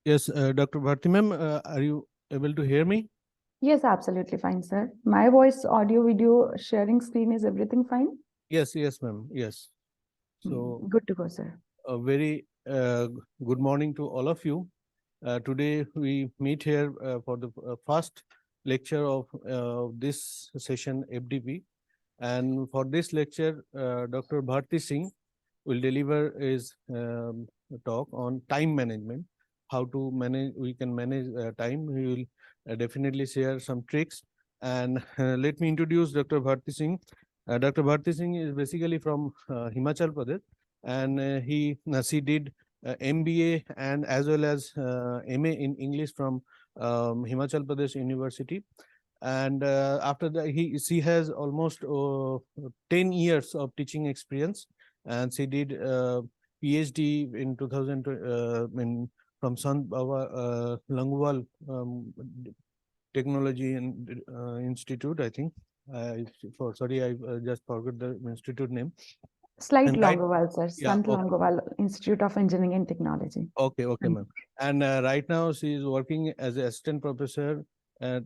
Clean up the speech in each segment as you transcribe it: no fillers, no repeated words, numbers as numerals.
Yes, Dr. Bharti ma'am, are you able to hear me? Yes, absolutely fine, sir. My voice, audio, video sharing screen is everything fine? Yes, ma'am. Yes. So, Good to go, sir. a very good morning to all of you. Today we meet here for the first lecture of this session FDP. And for this lecture, Dr. Bharti Singh will deliver his talk on time management, how to manage, we can manage time. He will definitely share some tricks. And let me introduce Dr. Bharti Singh. Dr. Bharti Singh is basically from Himachal Pradesh, and she did MBA and as well as MA in English from Himachal Pradesh University. And after that, she has almost 10 years of teaching experience, and she did PhD in 2000 from Sant Baba Langwal Technology Institute, I think. Sorry, I just forgot the institute name. Slight And right, Longowal, sir. yeah, Sant okay, Longowal Institute of Engineering and Technology. okay, ma'am. And right now she is working as an assistant professor at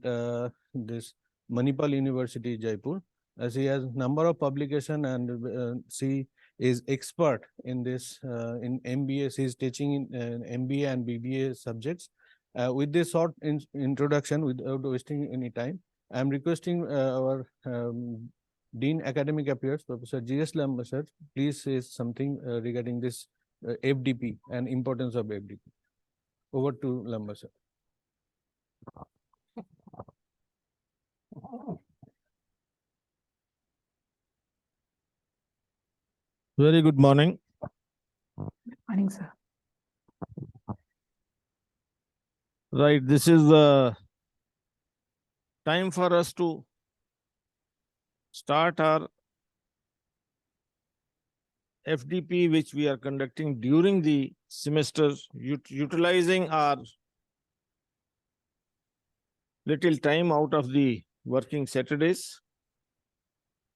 this Manipal University, Jaipur. She has number of publication, and she is expert in this in MBA. She is teaching in MBA and BBA subjects. With this short introduction, without wasting any time, I am requesting our Dean Academic Affairs, Professor G.S. Lamba, sir, please say something regarding this FDP and importance of FDP. Over to Lamba, sir. Very good morning. Morning, sir. Right, this is the time for us to start our FDP, which we are conducting during the semester, utilizing our little time out of the working Saturdays.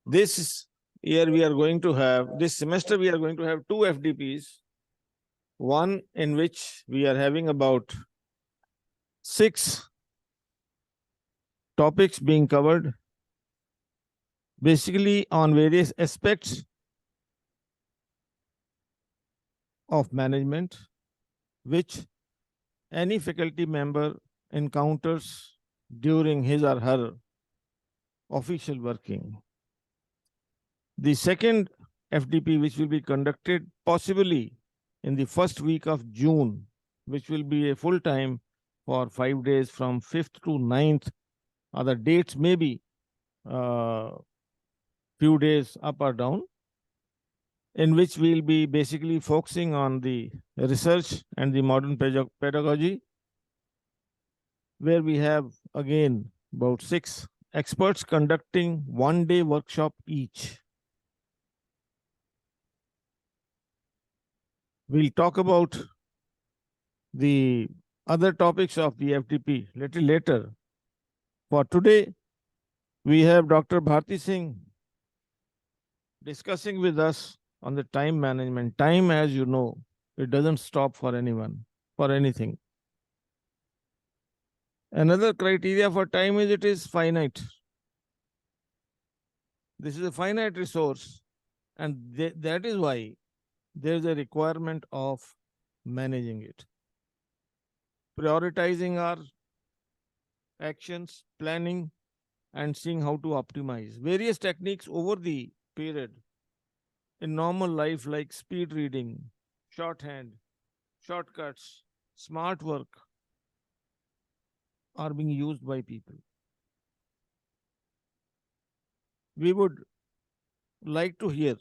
This year we are going to have, this semester we are going to have two FDPs. One in which we are having about 6 topics being covered, basically on various aspects of management, which any faculty member encounters during his or her official working. The second FDP, which will be conducted possibly in the first week of June, which will be a full time for 5 days from 5th to 9th. Other dates may be few days up or down, in which we'll be basically focusing on the research and the modern pedagogy, where we have again about 6 experts conducting 1-day workshop each. We'll talk about the other topics of the FDP little later. For today, we have Dr. Bharti Singh discussing with us on the time management. Time, as you know, it doesn't stop for anyone, for anything. Another criteria for time is it is finite. This is a finite resource, and that is why there is a requirement of managing it. Prioritizing our actions, planning, and seeing how to optimize. Various techniques over the period in normal life, like speed reading, shorthand, shortcuts, smart work, are being used by people. We would like to hear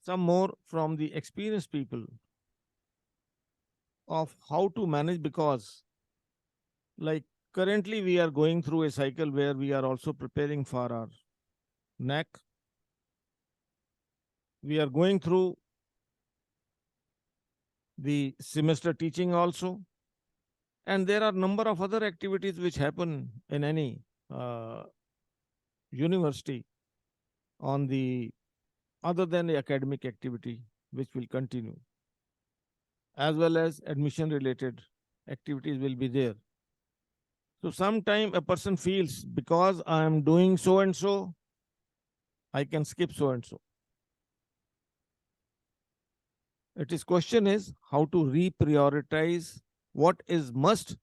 some more from the experienced people of how to manage, because like currently we are going through a cycle where we are also preparing for our NAC. We are going through the semester teaching also, and there are number of other activities which happen in any university on the other than the academic activity, which will continue. as well as admission related activities will be there. So sometime a person feels because I am doing so and so, I can skip so and so. It is question is how to reprioritize what is must,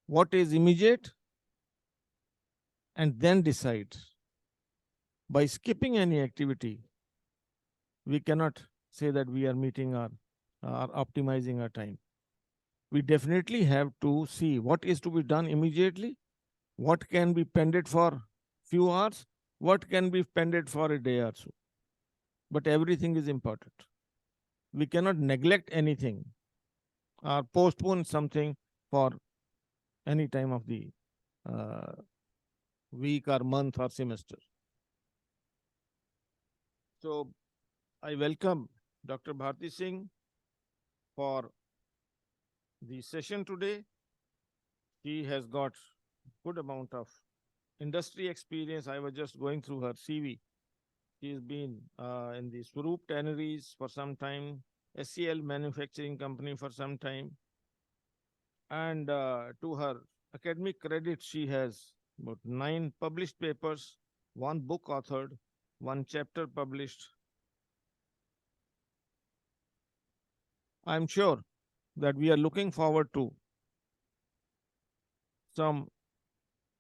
what is immediate, and then decide. By skipping any activity, we cannot say that we are meeting our optimizing our time. We definitely have to see what is to be done immediately, what can be pended for few hours, what can be pended for a day or so. But everything is important. We cannot neglect anything or postpone something for any time of the uh, week or month or semester. So I welcome Dr. Bharti Singh for the session today. She has got good amount of industry experience. I was just going through her CV. She has been in the Swaroop Tanneries for some time, SCL Manufacturing Company for some time, and to her academic credit, she has about 9 published papers, 1 book authored, 1 chapter published. I'm sure that we are looking forward to some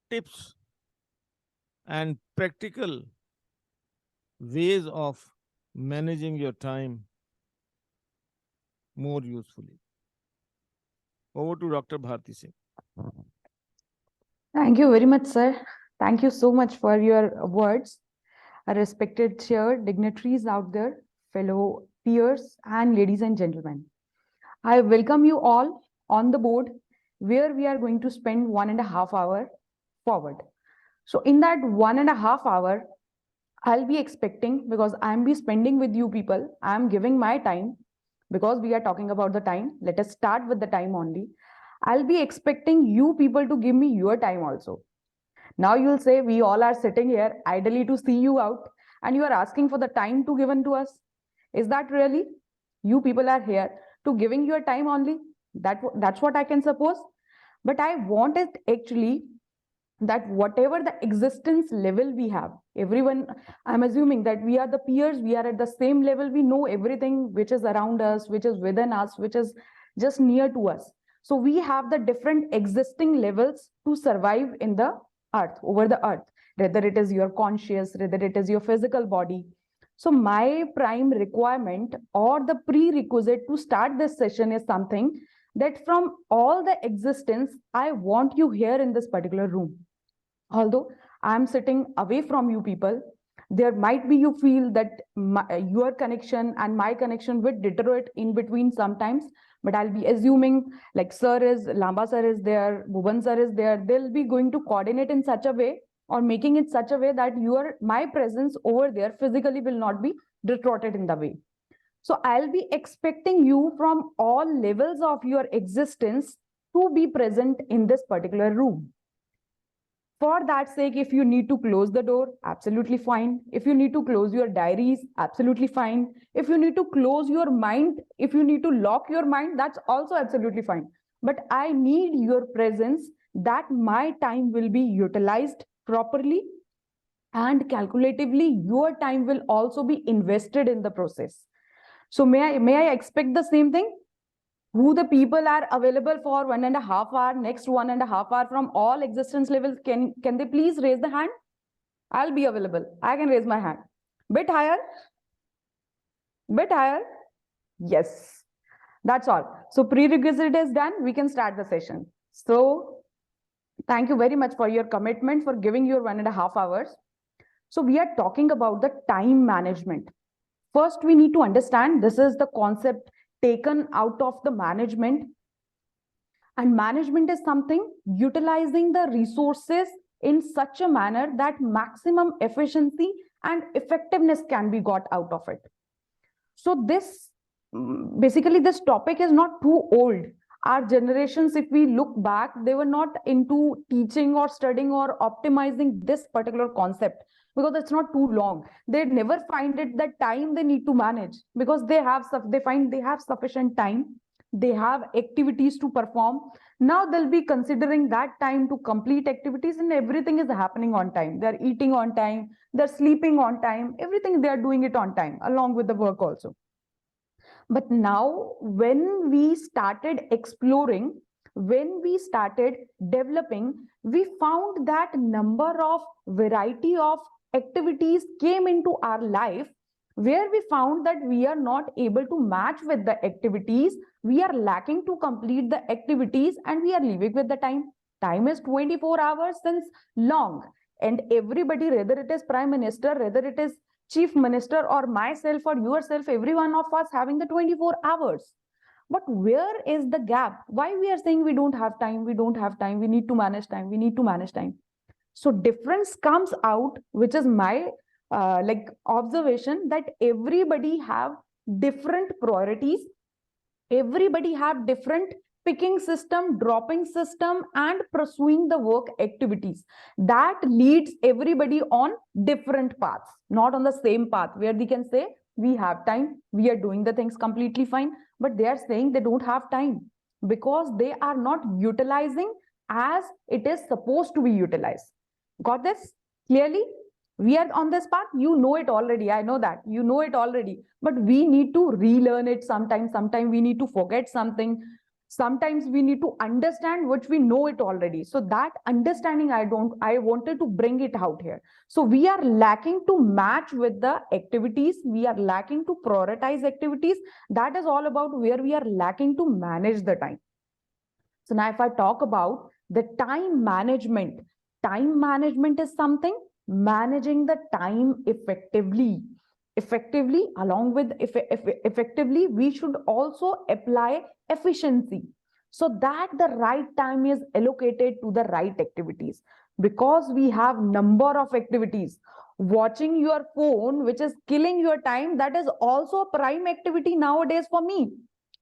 tips and practical ways of managing your time more usefully. Over to Dr. Bharti Singh. Thank you very much, sir. Thank you so much for your words. Respected chair, dignitaries out there, fellow peers, and ladies and gentlemen. I welcome you all on the board where we are going to spend 1.5 hours forward. So in that 1.5 hours, I'll be expecting, because I'm be spending with you people, I'm giving my time, because we are talking about the time. Let us start with the time only. I'll be expecting you people to give me your time also. Now you'll say we all are sitting here idly to see you out, and you are asking for the time to given to us. Is that really? You people are here to giving your time only? That's what I can suppose. But I want it actually that whatever the existence level we have, everyone, I'm assuming that we are the peers, we are at the same level, we know everything which is around us, which is within us, which is just near to us. So we have the different existing levels to survive in the earth, over the earth, whether it is your conscious, whether it is your physical body. So my prime requirement or the prerequisite to start this session is something that from all the existence, I want you here in this particular room. Although I'm sitting away from you people, there might be you feel that your connection and my connection will deteriorate in between sometimes, but I'll be assuming like Lamba sir is there, Bhuvan sir is there, they'll be going to coordinate in such a way or making it such a way that my presence over there physically will not be distorted in the way. So I'll be expecting you from all levels of your existence to be present in this particular room. For that sake, if you need to close the door, absolutely fine. If you need to close your diaries, absolutely fine. If you need to close your mind, if you need to lock your mind, that's also absolutely fine. But I need your presence, that my time will be utilized properly, and calculatively your time will also be invested in the process. So may I expect the same thing? Who the people are available for 1.5 hours, next 1.5 hours from all existence levels, can they please raise the hand? I'll be available. I can raise my hand. Bit higher. Bit higher. Yes, that's all. So prerequisite is done. We can start the session. So thank you very much for your commitment, for giving your 1.5 hours. So we are talking about the time management. First, we need to understand this is the concept taken out of the management. And management is something utilizing the resources in such a manner that maximum efficiency and effectiveness can be got out of it. So this, basically this topic is not too old. Our generations, if we look back, they were not into teaching or studying or optimizing this particular concept. because it's not too long. They never find it that time they need to manage, because they find they have sufficient time, they have activities to perform. Now they'll be considering that time to complete activities, and everything is happening on time. They're eating on time, they're sleeping on time, everything they are doing it on time, along with the work also. But now, when we started exploring, when we started developing, we found that number of variety of activities came into our life, where we found that we are not able to match with the activities, we are lacking to complete the activities, and we are leaving with the time. Time is 24 hours since long, and everybody, whether it is prime minister, whether it is chief minister, or myself or yourself, every one of us having the 24 hours. But where is the gap? Why we are saying we don't have time, we don't have time, we need to manage time, we need to manage time? So difference comes out, which is my observation, that everybody have different priorities, everybody have different picking system, dropping system, and pursuing the work activities. That leads everybody on different paths, not on the same path, where they can say we have time, we are doing the things completely fine, but they are saying they don't have time because they are not utilizing as it is supposed to be utilized. Got this clearly? We are on this path, you know it already, I know that you know it already, but we need to relearn it sometimes. Sometimes we need to forget something, sometimes we need to understand which we know it already. So that understanding I wanted to bring it out here. So we are lacking to match with the activities, we are lacking to prioritize activities. That is all about where we are lacking to manage the time. So now if I talk about the time management is something managing the time effectively. Effectively, along with effectively, we should also apply efficiency, so that the right time is allocated to the right activities. Because we have number of activities, watching your phone, which is killing your time, that is also a prime activity nowadays for me,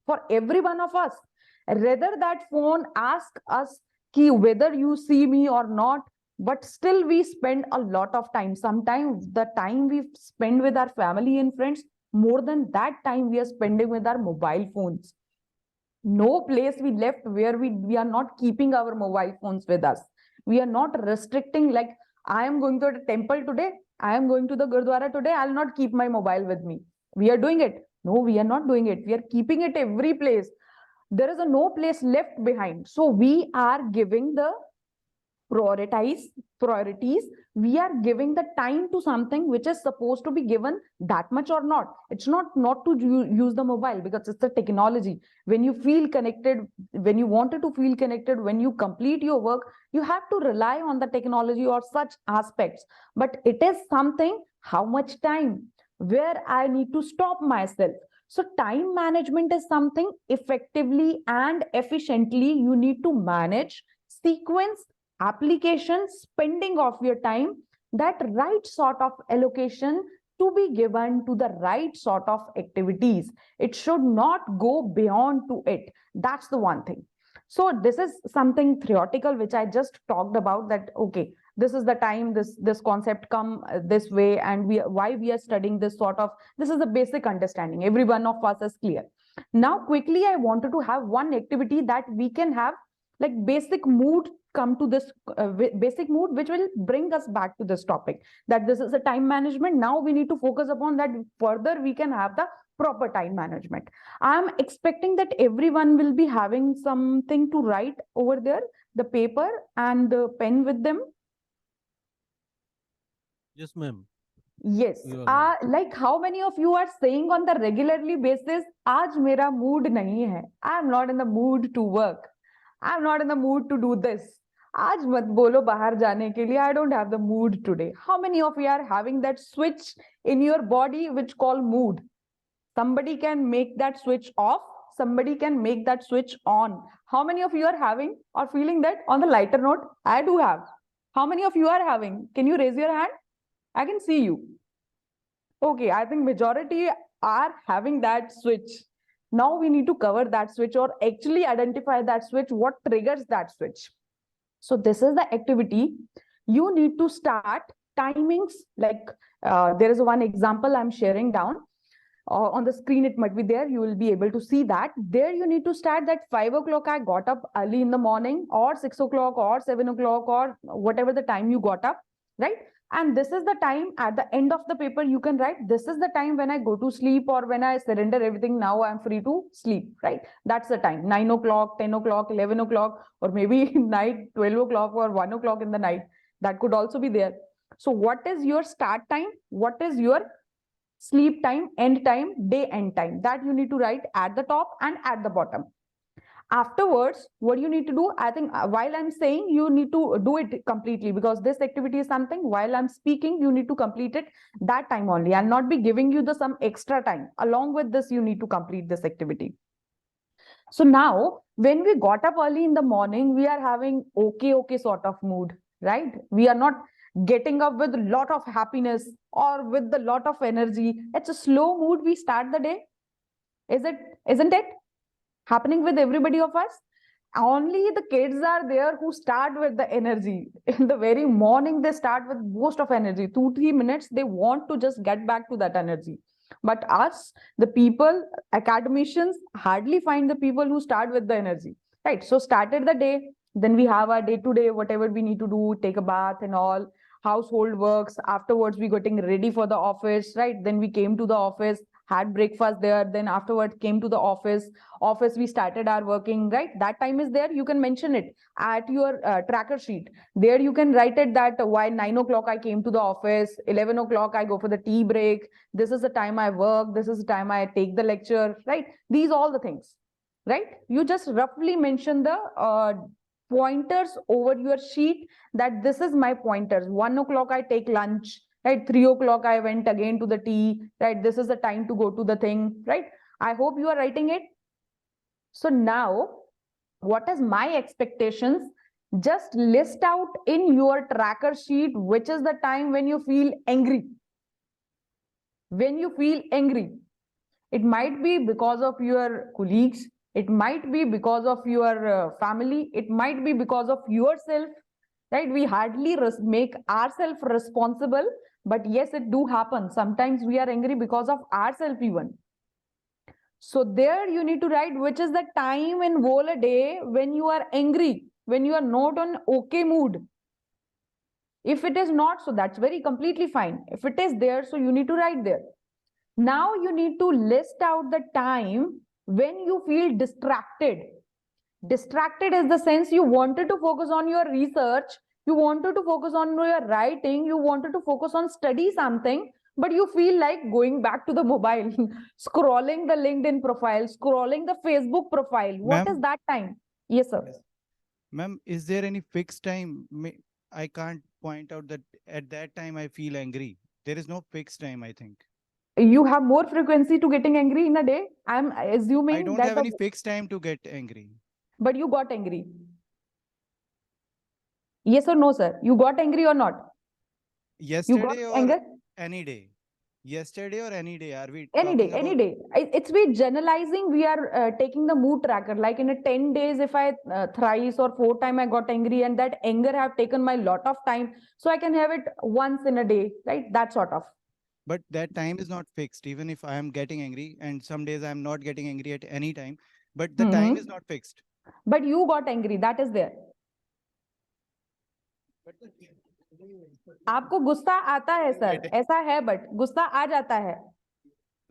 for every one of us. Rather that phone ask us ki whether you see me or not, but still we spend a lot of time. Sometimes the time we spend with our family and friends, more than that time we are spending with our mobile phones. No place we left where we are not keeping our mobile phones with us. We are not restricting, like I am going to the temple today, I am going to the Gurdwara today, I'll not keep my mobile with me. We are doing it. No, we are not doing it. We are keeping it every place. There is no place left behind. So we are giving the priorities, we are giving the time to something which is supposed to be given that much or not. It's not to use the mobile, because it's a technology. When you feel connected, when you wanted to feel connected, when you complete your work, you have to rely on the technology or such aspects. But it is something, how much time, where I need to stop myself. So time management is something effectively and efficiently you need to manage, sequence, application, spending of your time, that right sort of allocation to be given to the right sort of activities. It should not go beyond to it. That's the one thing. So this is something theoretical which I just talked about, that okay, this is the time, this concept come this way, and why we are studying this sort of, this is the basic understanding, every one of us is clear. Now quickly I wanted to have one activity that we can have, like basic mood, come to this basic mood, which will bring us back to this topic, that this is a time management. Now we need to focus upon that, further we can have the proper time management. I'm expecting that everyone will be having something to write over there, the paper and the pen with them. Yes, ma'am. Yes. You are right. Like how many of you are saying on the regularly basis, आज मेरा mood नहीं है, I'm not in the mood to work, I'm not in the mood to do this, आज मत बोलो बाहर जाने के लिए, I don't have the mood today. How many of you are having that switch in your body which call mood? Somebody can make that switch off, somebody can make that switch on. How many of you are having or feeling that? On the lighter note, I do have. How many of you are having? Can you raise your hand? I can see you. Okay, I think majority are having that switch. Now we need to cover that switch, or actually identify that switch, what triggers that switch. So this is the activity. You need to start timings, like there is one example I'm sharing down. On the screen, it might be there. You will be able to see that. There you need to start that 5 o'clock I got up early in the morning, or 6 o'clock, or 7 o'clock, or whatever the time you got up, right? And this is the time at the end of the paper you can write, this is the time when I go to sleep, or when I surrender everything, now I'm free to sleep, right? That's the time, 9 o'clock, 10 o'clock, 11 o'clock, or maybe night 12 o'clock or 1 o'clock in the night. That could also be there. So what is your start time? What is your sleep time, end time, day end time? That you need to write at the top and at the bottom. Afterwards, what you need to do, I think while I'm saying, you need to do it completely, because this activity is something while I'm speaking, you need to complete it that time only. I'll not be giving you the some extra time. Along with this, you need to complete this activity. So now, when we got up early in the morning, we are having okay sort of mood, right? We are not getting up with a lot of happiness or with a lot of energy. It's a slow mood we start the day. Isn't it happening with everybody of us? Only the kids are there who start with the energy. In the very morning, they start with most of energy. 2-3 minutes, they want to just get back to that energy. But us, the people, academicians, hardly find the people who start with the energy, right? So started the day, then we have our day-to-day, whatever we need to do, take a bath and all, household works. Afterwards, we getting ready for the office, right? Then we came to the office, had breakfast there, then afterwards came to the office we started our working, right? That time is there, you can mention it at your tracker sheet. There you can write it that while 9 o'clock I came to the office, 11 o'clock I go for the tea break, this is the time I work, this is the time I take the lecture, right? These all the things, right? You just roughly mention the pointers over your sheet, that this is my pointers. 1 o'clock I take lunch, right? 3 o'clock I went again to the tea, right? This is the time to go to the thing, right? I hope you are writing it. So now, what is my expectations? Just list out in your tracker sheet which is the time when you feel angry. When you feel angry, it might be because of your colleagues, it might be because of your family, it might be because of yourself, right? We hardly make ourselves responsible, but yes, it do happen. Sometimes we are angry because of ourselves even. So there you need to write which is the time in whole a day when you are angry, when you are not on okay mood. If it is not, so that's very completely fine. If it is there, so you need to write there. Now you need to list out the time when you feel distracted. Distracted is the sense you wanted to focus on your research, you wanted to focus on your writing, you wanted to focus on study something, but you feel like going back to the mobile, scrolling the LinkedIn profile, scrolling the Facebook profile. What is that time? Yes, sir. Yes. Ma'am, is there any fixed time? I can't point out that at that time I feel angry. There is no fixed time, I think. You have more frequency to getting angry in a day. I'm I assuming don't that have any fixed time to get angry. but you got angry. Yes or no, sir? You got angry or not? You got Yesterday or anger? any day? Yesterday or any day? Are we Any day, talking any about? day. It's we generalizing. We are taking the mood tracker. Like in a 10 days, if I thrice or 4 times I got angry, and that anger have taken my lot of time, so I can have it once in a day, right? That sort of. But that time is not fixed. Even if I am getting angry, and some days I am not getting angry at any time, but the time is not fixed. But you got angry. That is there. आपको गुस्सा आता है sir, ऐसा है, but गुस्सा आ जाता है,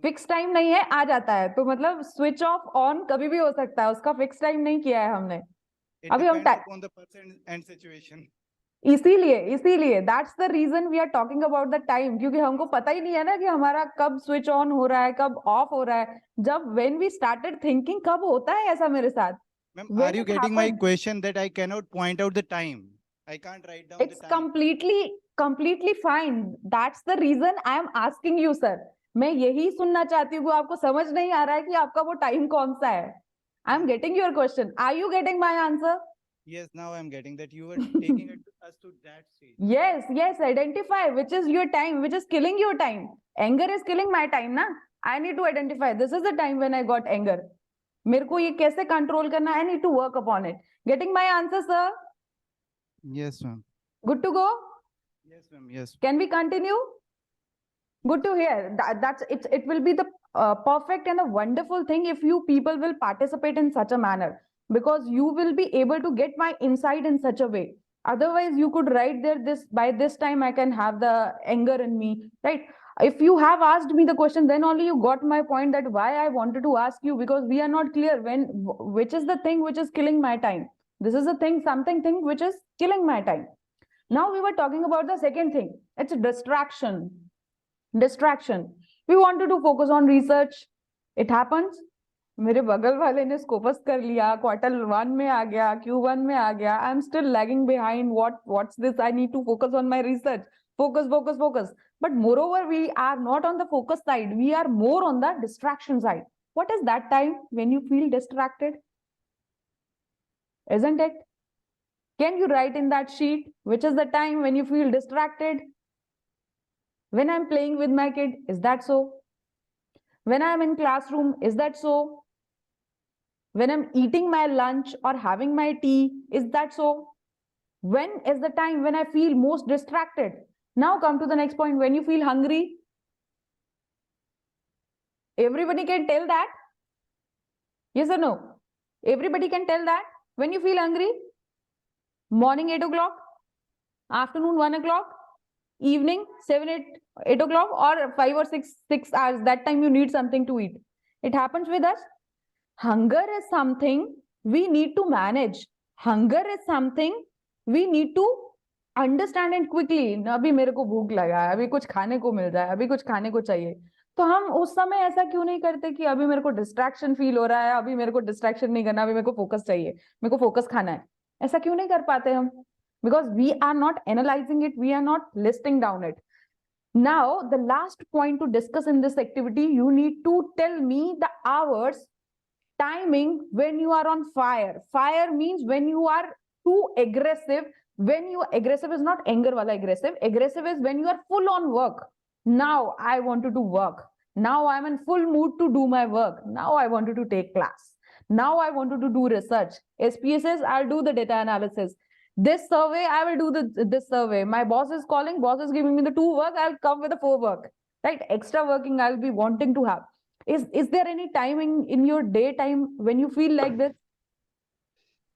fix time नहीं है, आ जाता है, तो मतलब स्विच ऑफ ऑन कभी भी हो सकता है, उसका फिक्स टाइम नहीं किया है हमने. अभी हम इसीलिए that's the reason we are talking about the time, क्योंकि हमको पता ही नहीं है ना कि हमारा कब स्विच ऑन हो रहा है, कब ऑफ हो रहा है. जब व्हेन वी स्टार्टेड थिंकिंग, कब होता है ऐसा मेरे साथ? Ma'am, are you getting my question that I cannot point out the time? I can't write down the time. It's completely fine. That's the reason I am asking you, sir. मैं यही सुनना चाहती हूँ. आपको समझ नहीं आ रहा है कि आपका वो टाइम कौन सा है? I am getting your question. Are you getting my answer? Yes, now I am getting that you were taking us to that stage. Yes. Identify which is your time, which is killing your time. Anger is killing my time, na? I need to identify. This is the time when I got anger. मेरे को ये कैसे control करना? I need to work upon it. Getting my answer, sir? Yes, ma'am. Good to go? Yes, ma'am. Yes. Can we continue? Good to hear. That's it. It will be the perfect and a wonderful thing if you people will participate in such a manner, because you will be able to get my insight in such a way. Otherwise, you could write there, this by this time I can have the anger in me, right? If you have asked me the question, then only you got my point that why I wanted to ask you, because we are not clear when which is the thing which is killing my time. This is the thing, something thing which is killing my time. Now we were talking about the second thing. It's a distraction. We wanted to focus on research. It happens. मेरे बगल वाले ने Scopus कर लिया, Q1 में आ गया, Q1 में आ गया. I'm still lagging behind. What's this? I need to focus on my research. Focus. But moreover, we are not on the focus side. We are more on the distraction side. What is that time when you feel distracted? Isn't it? Can you write in that sheet which is the time when you feel distracted? When I'm playing with my kid, is that so? When I'm in classroom, is that so? When I'm eating my lunch or having my tea, is that so? When is the time when I feel most distracted? Now come to the next point. When you feel hungry, everybody can tell that. Yes or no? Everybody can tell that. When you feel hungry, morning 8 o'clock, afternoon 1 o'clock, evening 8 o'clock, or 5 or 6 hours. That time you need something to eat. It happens with us. Hunger is something we need to manage. Hunger is something we need to understand and quickly. अभी मेरे को भूख लगा है, अभी कुछ खाने को मिल जाए, अभी कुछ खाने को चाहिए. तो हम उस समय ऐसा क्यों नहीं करते कि अभी मेरे को डिस्ट्रैक्शन फील हो रहा है, अभी मेरे को डिस्ट्रैक्शन नहीं करना, अभी मेरे को फोकस चाहिए, मेरे को फोकस खाना है. ऐसा क्यों नहीं कर पाते हम? Because we are not analyzing it, we are not listing down it. Now, the last point to discuss in this activity, you need to tell me the hours, timing when you are on fire. Fire means when you are too aggressive. When you aggressive is not anger wala aggressive. Aggressive is when you are full on work. Now I wanted to work. Now I'm in full mood to do my work. Now I wanted to take class. Now I wanted to do research. SPSS, I'll do the data analysis. This survey, I will do this survey. My boss is calling, boss is giving me the 2 work, I'll come with the 4 work. Right? Extra working I'll be wanting to have. Is there any timing in your daytime when you feel like this?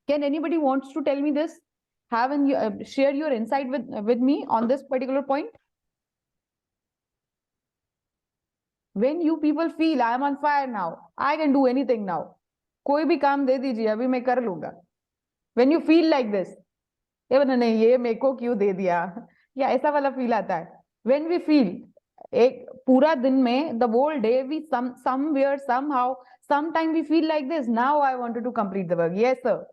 Can anybody wants to tell me this? Haven't you share your insight with me on this particular point? When you people feel I am on fire now, I can do anything now. कोई भी काम दे दीजिए, अभी मैं कर लूंगा. When you feel like this, नहीं ये मेरे को क्यों दे दिया, या ऐसा वाला फील आता है. When we feel एक पूरा दिन में, the whole day, we somewhere somehow sometime we feel like this. Now I wanted to complete the work. Yes sir.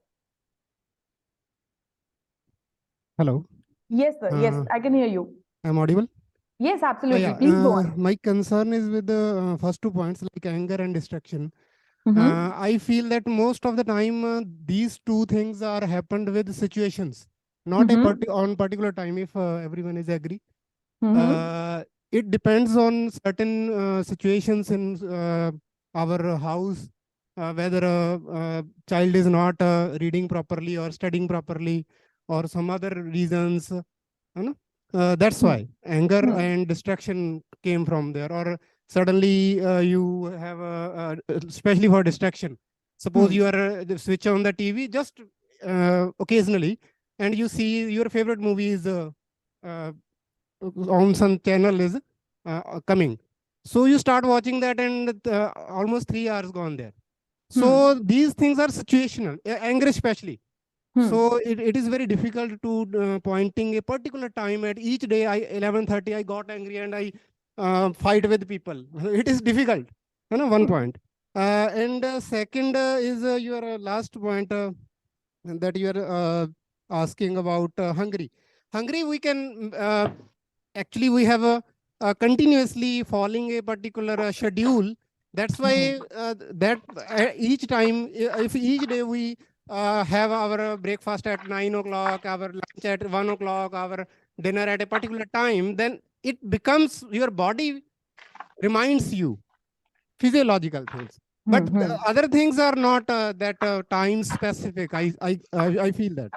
Hello. Yes sir. Yes, I can hear you. I'm audible? Yes, absolutely. Yeah, Please go on. my concern is with the first 2 points, like anger and distraction. Mhm. I feel that most of the time these 2 things are happened with situations, not Mhm. on particular time, if everyone is agree. Mhm. It depends on certain situations in our house, whether a child is not reading properly or studying properly, or some other reasons. That's why anger Hmm. and distraction came from there. Or suddenly you have especially for distraction, suppose you are switch on the TV just occasionally, and you see your favorite movie is on some channel is coming, so you start watching that, and almost 3 hours gone there. So these things are situational, anger especially. So it is very difficult to pointing a particular time at each day. 11:30 I got angry and I fight with people. It is difficult. One point. And second is your last point that you are asking about hungry. Hungry, we can actually we have continuously following a particular schedule. That's why that each time, if each day we have our breakfast at 9 o'clock, our lunch at 1 o'clock, our dinner at a particular time, then it becomes your body reminds you physiological things. But other things are not that time specific. I feel that.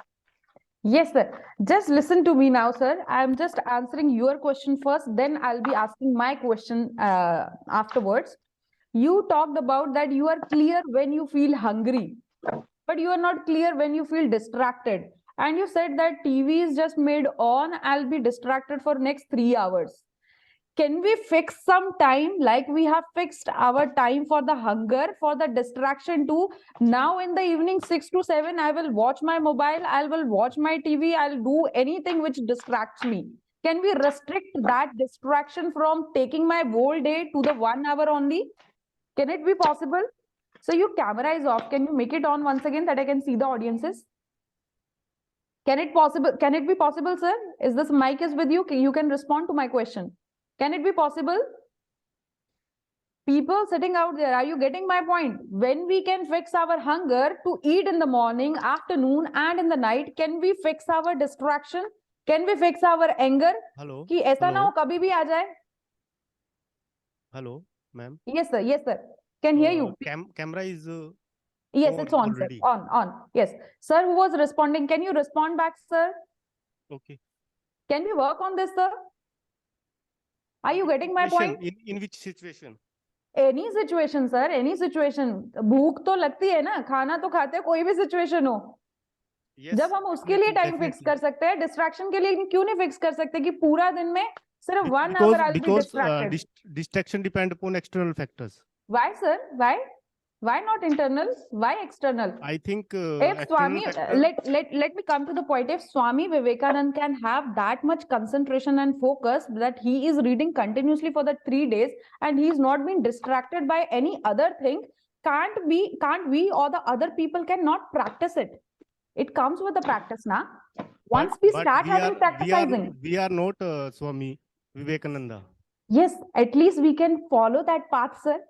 Yes, sir. Just listen to me now, sir. I'm just answering your question first, then I'll be asking my question afterwards. You talked about that you are clear when you feel hungry, but you are not clear when you feel distracted. And you said that TV is just made on, I'll be distracted for next 3 hours. Can we fix some time like we have fixed our time for the hunger, for the distraction too? Now in the evening 6 to 7, I will watch my mobile, I will watch my TV, I'll do anything which distracts me. Can we restrict that distraction from taking my whole day to the 1 hour only? Can it be possible? So your camera is off. Can you make it on once again that I can see the audiences? Can it be possible, sir? Is this mic is with you? You can respond to my question. Can it be possible? People sitting out there, are you getting my point? When we can fix our hunger to eat in the morning, afternoon, and in the night, can we fix our distraction? Can we fix our anger? Hello. कि ऐसा ना हो कभी भी आ जाए. Hello, ma'am. Yes, sir. Yes, sir. Can hear you. Camera is Yes, on it's on, already. sir. On. Yes. Sir, who was responding? Can you respond back, sir? Okay. Can we work on this, sir? Are you getting my point? In which situation? Any situation, sir. Any situation. भूख तो लगती है ना, खाना तो खाते हैं, कोई भी situation हो. Yes. जब हम उसके लिए टाइम फिक्स definitely. कर सकते हैं, डिस्ट्रैक्शन के लिए क्यों नहीं फिक्स कर सकते कि पूरा दिन में सिर्फ 1 hour I'll be Because distracted. distraction depend upon external factors. Why, sir? Why not internal? Why external? I think If Swami, let me come to the point. If Swami Vivekanand can have that much concentration and focus that he is reading continuously for the 3 days and he is not being distracted by any other thing, can't we or the other people cannot practice it? It comes with the practice, na? Once we start having practicing. We are not Swami Vivekananda. Yes, at least we can follow that path, sir.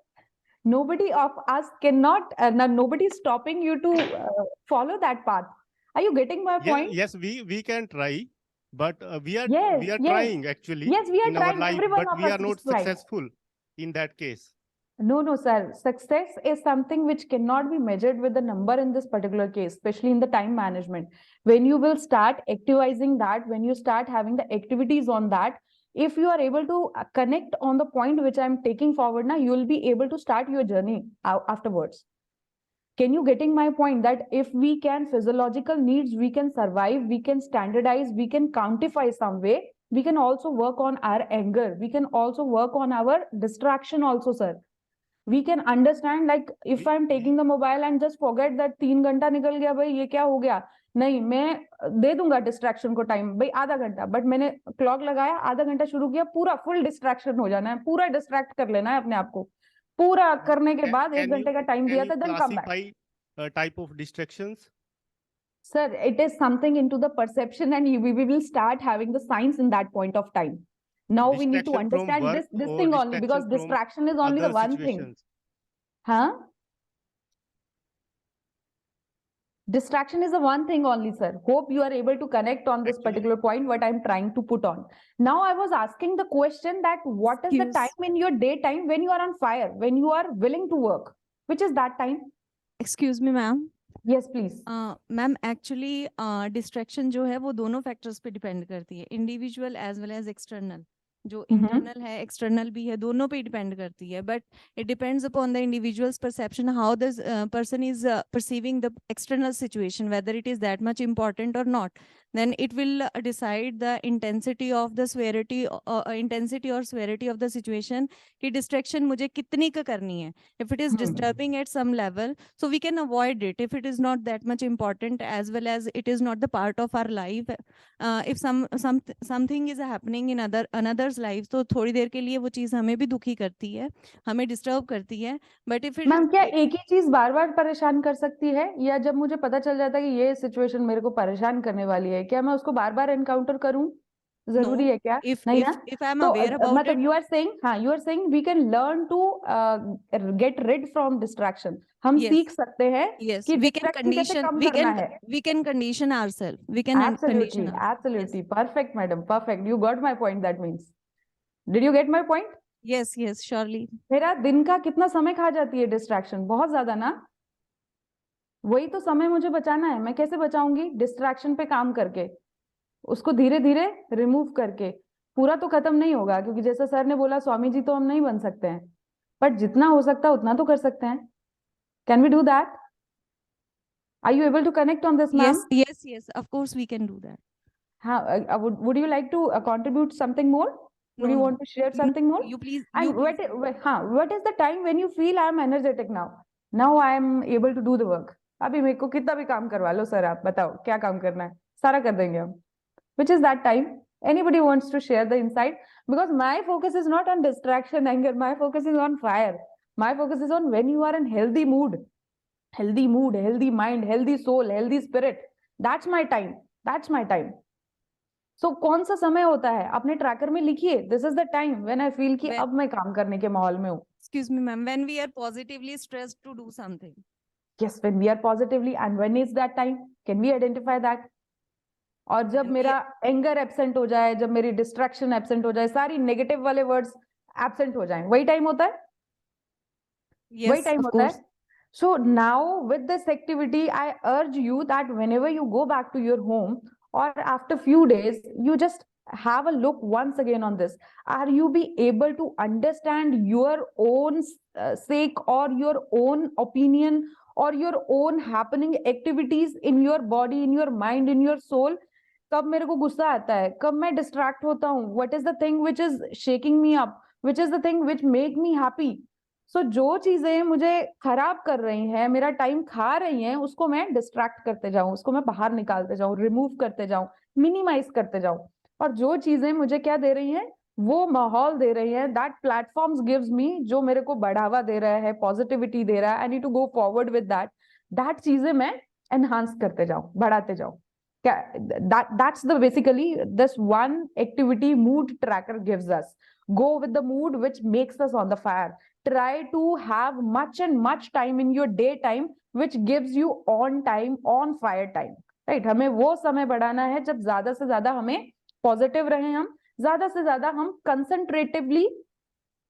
Nobody of us cannot, nobody is stopping you to follow that path. Are you getting my point? Yes, we can try, but we are Yes. trying actually. Yes, we are in trying. our life, Everyone but of we us are not is trying. successful in that case. No, sir. Success is something which cannot be measured with the number in this particular case, especially in the time management. When you will start activizing that, when you start having the activities on that, if you are able to connect on the point which I'm taking forward now, you will be able to start your journey afterwards. Can you getting my point that if we can physiological needs, we can survive, we can standardize, we can quantify some way, we can also work on our anger, we can also work on our distraction also, sir. We can understand like if I'm taking the mobile and just forget that 3 घंटा निकल गया भाई ये क्या हो गया नहीं मैं दे दूंगा डिस्ट्रैक्शन को टाइम भाई आधा घंटा बट मैंने क्लॉक लगाया आधा घंटा शुरू किया पूरा फुल डिस्ट्रैक्शन हो जाना है पूरा डिस्ट्रैक्ट कर लेना है अपने आप को पूरा करने के बाद 1 घंटे का टाइम दिया था then come back. Type of distractions? Sir, it is something into the perception and we will start having the science in that point of time. Now we need to understand this thing only because distraction is only the one thing. Huh? Distraction is the one thing only, sir. Hope you are able to connect on this particular point, what I'm trying to put on. Now I was asking the question that what is the time in your daytime when you are on fire, when you are willing to work? Which is that time? Excuse me, ma'am. Yes, please. Ma'am actually distraction जो है वो दोनों factors पे depend करती है individual as well as external जो internal है external भी है दोनों पे डिपेंड करती है but it depends upon the individuals perception how the person is perceiving the external situation whether it is that much important और not then it will decide the intensity of the severity intensity or severity of the situation कि distraction मुझे कितनी का करनी है if it is disturbing at some level so we can avoid it if it is not that much important as well as it is not the part of our life if something is happening in another's life तो थोड़ी देर के लिए वो चीज़ हमें भी दुखी करती है हमें डिस्टर्ब करती है बट इफ मैम क्या एक ही चीज बार बार परेशान कर सकती है या जब मुझे पता चल जाता है कि ये सिचुएशन मेरे को परेशान करने वाली है क्या मैं उसको बार बार एनकाउंटर करूं जरूरी है क्या नहीं ना तो मतलब you are saying we can learn to get rid from distraction हम सीख सकते हैं कि डिस्ट्रैक्शन कैसे कम करना है we can condition ourselves we can absolutely perfect madam perfect you got my point that means did you get my point yes surely मेरा दिन का कितना समय खा जाती है डिस्ट्रैक्शन बहुत ज्यादा ना वही तो समय मुझे बचाना है. मैं कैसे बचाऊंगी? डिस्ट्रैक्शन पे काम करके, उसको धीरे धीरे रिमूव करके. पूरा तो खत्म नहीं होगा, क्योंकि जैसा सर ने बोला, स्वामी जी तो हम नहीं बन सकते हैं, बट जितना हो सकता है उतना तो कर सकते हैं. Can we do that? Are you able to connect on this, ma'am? Yes, of course we can do that. हाँ, would you like to contribute something more? Would No, you no. want to share something more? You please, And you please. what is the time when you feel I am energetic now? Now I am able to do the work. अभी मेरे को कितना भी काम करवा लो sir, आप बताओ क्या काम करना है, सारा कर देंगे हम. Which is that time? Anybody wants to share the insight? Because my focus is not on distraction, anger. My focus is on fire. My focus is on when you are in healthy mood, healthy mind, healthy soul, healthy spirit. That's my time. That's my time. So कौन सा समय होता है? अपने tracker में लिखिए, this is the time when I feel कि अब मैं काम करने के माहौल में हूँ. Excuse me, ma'am. When we are positively stressed to do something. Yes, when we are positively, and when is that time? Can we identify that? और जब मेरा एंगर एब्सेंट हो जाए, जब मेरी डिस्ट्रैक्शन एब्सेंट हो जाए, सारी नेगेटिव वाले वर्ड्स एब्सेंट हो जाएं, वही टाइम होता है. वही Yes, टाइम of होता course. है. So now with this activity, I urge you that whenever you go back to your home or after few days, you just have a look once again on this. Are you be able to understand your own sake or your own opinion or your own happening activities in your body, in your mind, in your soul? कब मेरे को गुस्सा आता है, कब मैं distract होता हूँ, what is the thing which is shaking me up, which is the thing which make me happy? So जो चीजें मुझे खराब कर रही हैं, मेरा टाइम खा रही हैं, उसको मैं डिस्ट्रैक्ट करते जाऊं, उसको मैं बाहर निकालते जाऊं, रिमूव करते जाऊं, मिनिमाइज करते जाऊं. और जो चीजें मुझे क्या दे रही हैं, वो माहौल दे रही है, दैट प्लेटफॉर्म्स गिव्स मी, जो मेरे को बढ़ावा दे रहा है, पॉजिटिविटी दे रहा है, I need to go forward with that. That चीजें मैं एनहांस करते जाऊं, बढ़ाते जाऊं. That's the basically this one activity mood tracker gives us. Go with the mood which makes us on the fire. Try to have much and much time in your daytime which gives you on time, on fire time. Right? हमें वो समय बढ़ाना है जब ज्यादा से ज्यादा हमें पॉजिटिव रहे, हम ज्यादा से ज्यादा हम कंसंट्रेटिवली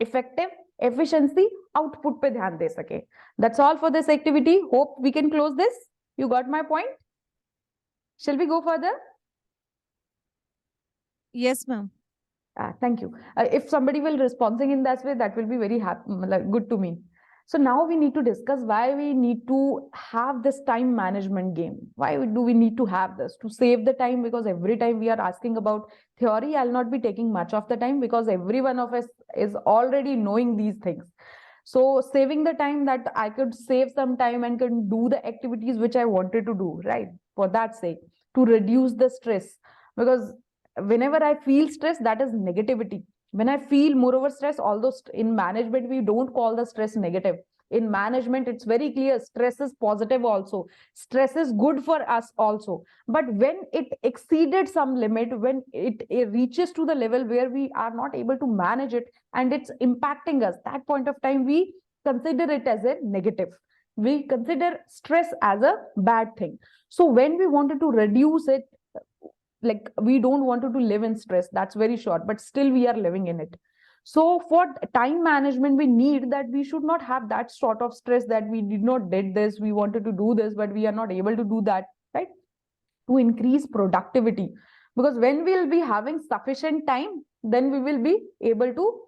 इफेक्टिव एफिशिएंसी आउटपुट पे ध्यान दे सके. That's all for this activity. Hope we can close this. You got my point? Shall we go further? Yes, ma'am. Thank you. If somebody will responding in that way, that will be very happy, like, good to me. So now we need to discuss why we need to have this time management game. Why do we need to have this? To save the time, because every time we are asking about theory, I'll not be taking much of the time because every one of us is already knowing these things. So saving the time, that I could save some time and can do the activities which I wanted to do, right? For that sake, to reduce the stress. Because whenever I feel stress, that is negativity. When I feel moreover stress, although in management we don't call the stress negative. In management, it's very clear, stress is positive also. Stress is good for us also. But when it exceeded some limit, when it reaches to the level where we are not able to manage it and it's impacting us, that point of time we consider it as a negative. We consider stress as a bad thing. So when we wanted to reduce it, like we don't want to live in stress, that's very short, but still we are living in it. So for time management, we need that we should not have that sort of stress that we did not did this, we wanted to do this, but we are not able to do that, right? To increase productivity, because when we'll be having sufficient time, then we will be able to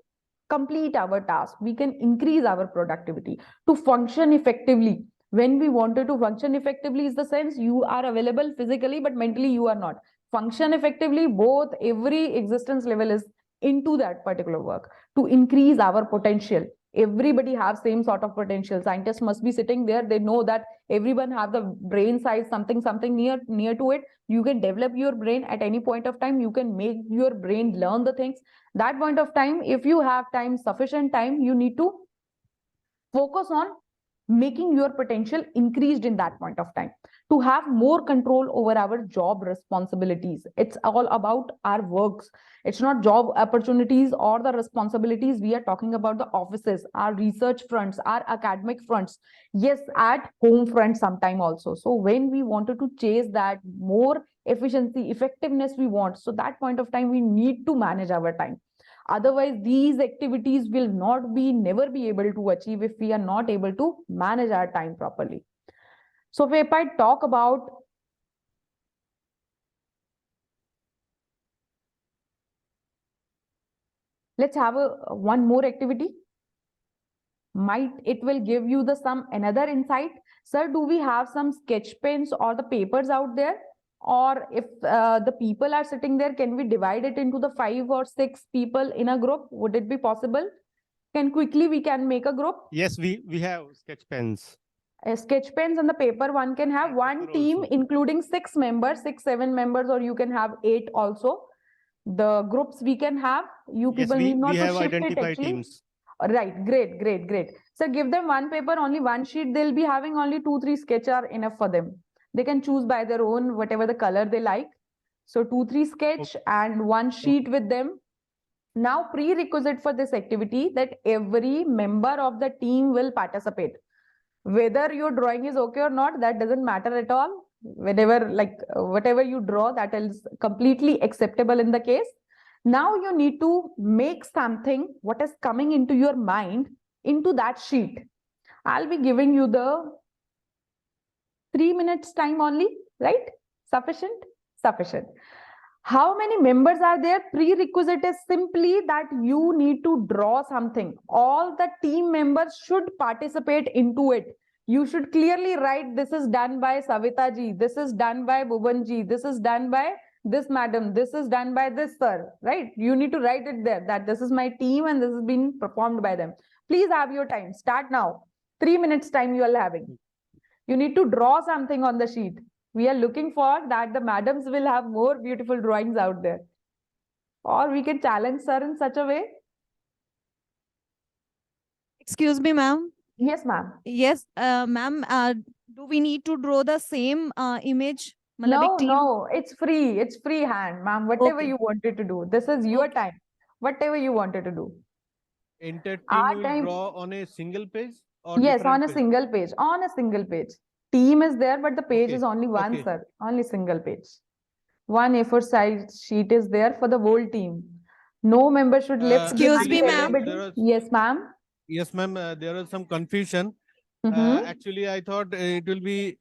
complete our task, we can increase our productivity to function effectively. When we wanted to function effectively is the sense you are available physically but mentally you are not. Function effectively, both every existence level is into that particular work to increase our potential. Everybody have same sort of potential. Scientists must be sitting there, they know that everyone have the brain size something near to it. You can develop your brain at any point of time, you can make your brain learn the things. That point of time, if you have time, sufficient time, you need to focus on making your potential increased in that point of time, to have more control over our job responsibilities. It's all about our works. It's not job opportunities or the responsibilities. We are talking about the offices, our research fronts, our academic fronts, yes, at home front sometime also. So when we wanted to chase that more efficiency, effectiveness we want, so that point of time we need to manage our time. Otherwise, these activities will never be able to achieve if we are not able to manage our time properly. So if I talk about let's have one more activity. Might it will give you the some another insight. Sir, do we have some sketch pens or the papers out there? Or if the people are sitting there, can we divide it into the 5 or 6 people in a group? Would it be possible? We can make a group. Yes, we have sketch pens. Sketch pens and the paper, one can have And one paper team also. including 6 members, 6, 7 members, or you can have 8 also. The groups we can have, you Yes, people need not we to have shift it identified actually. teams. Right, great. So give them one paper, only one sheet. They'll be having only 2, 3 sketch are enough for them. They can choose by their own, whatever the color they like. So 2, 3 sketch and one sheet with them. Now prerequisite for this activity that every member of the team will participate. Whether your drawing is okay or not, that doesn't matter at all. Whatever you draw, that is completely acceptable in the case. Now you need to make something what is coming into your mind into that sheet. I'll be giving you the 3 minutes time only, right? Sufficient. How many members are there? Prerequisite is simply that you need to draw something. All the team members should participate into it. You should clearly write, this is done by Savita ji, this is done by Bhuvan ji, this is done by this madam, this is done by this sir, right? You need to write it there that this is my team and this has been performed by them. Please have your time. Start now. 3 minutes time you are having. You need to draw something on the sheet. We are looking for that the madams will have more beautiful drawings out there. Or we can challenge sir in such a way. Excuse me, ma'am. Yes, ma'am. Yes, ma'am. Do we need to draw the same image? Matlab ek team? No, it's free. It's free hand, ma'am. Whatever Okay. you wanted to do. This is your Okay. time. Whatever you wanted to do. Entire Our team will time- draw on a single page or Yes, different on a page? single page. On a single page. Team is there, but the page Okay, is only one, okay. sir. Only single page. One A4 size sheet is there for the whole team. No member should lift Excuse behind me, ma'am. everybody. Yes, ma'am. Yes, ma'am. There was some confusion. Mhm. Actually, I thought it will be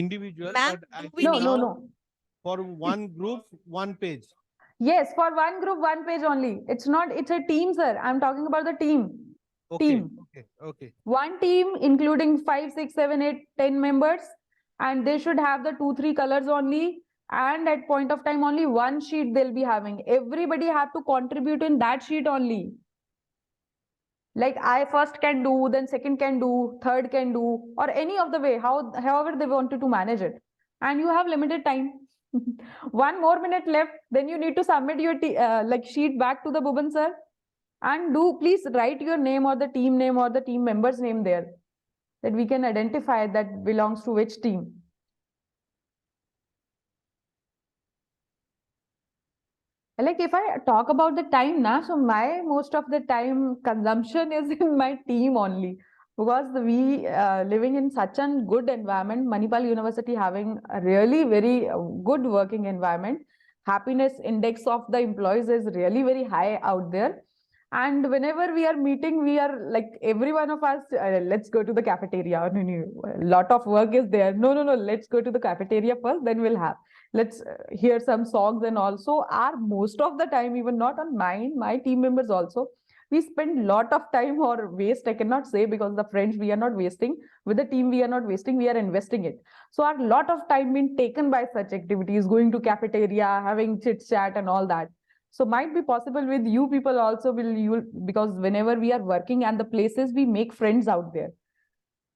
individual, Ma'am, but I do we think need- No. now for one group, one page. Yes, for one group, one page only. It's not, it's a team, sir. I'm talking about the team. Okay, Team. okay. One team including 5, 6, 7, 8, 10 members, and they should have the 2, 3 colors only. And at point of time, only one sheet they'll be having. Everybody have to contribute in that sheet only. Like I first can do, then second can do, third can do, or any of the way, however they wanted to manage it. And you have limited time. 1 more minute left, then you need to submit your sheet back to the Bhuban sir. And please write your name or the team member's name there, that we can identify that belongs to which team. Like if I talk about the time now, so my most of the time consumption is in my team only, because we living in such a good environment. Manipal University having a really very good working environment. Happiness index of the employees is really very high out there. And whenever we are meeting, we are like every one of us, let's go to the cafeteria. No, a lot of work is there. No, let's go to the cafeteria first, then we'll have. Let's hear some songs. And also our most of the time, even not on mine, my team members also, we spend lot of time or waste, I cannot say, because the friends we are not wasting, with the team we are not wasting, we are investing it. So our lot of time being taken by such activities, going to cafeteria, having chit chat and all that. So might be possible with you people also, because whenever we are working and the places, we make friends out there.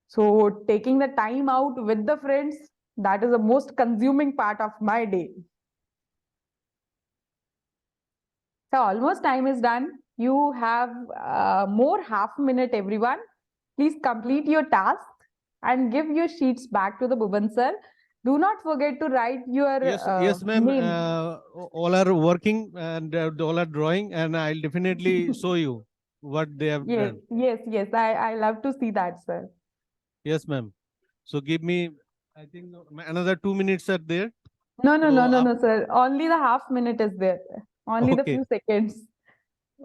So taking the time out with the friends, that is the most consuming part of my day. So almost time is done. You have more half minute, everyone. Please complete your task and give your sheets back to the Bhuban sir. Do not forget to write your Yes, ma'am. name. All are working and all are drawing, and I'll definitely show you what they have done. Yes. I love to see that, sir. Yes, ma'am. So give me, I think another 2 minutes are there. No, sir. Only the half minute is there. Only the Okay. few seconds.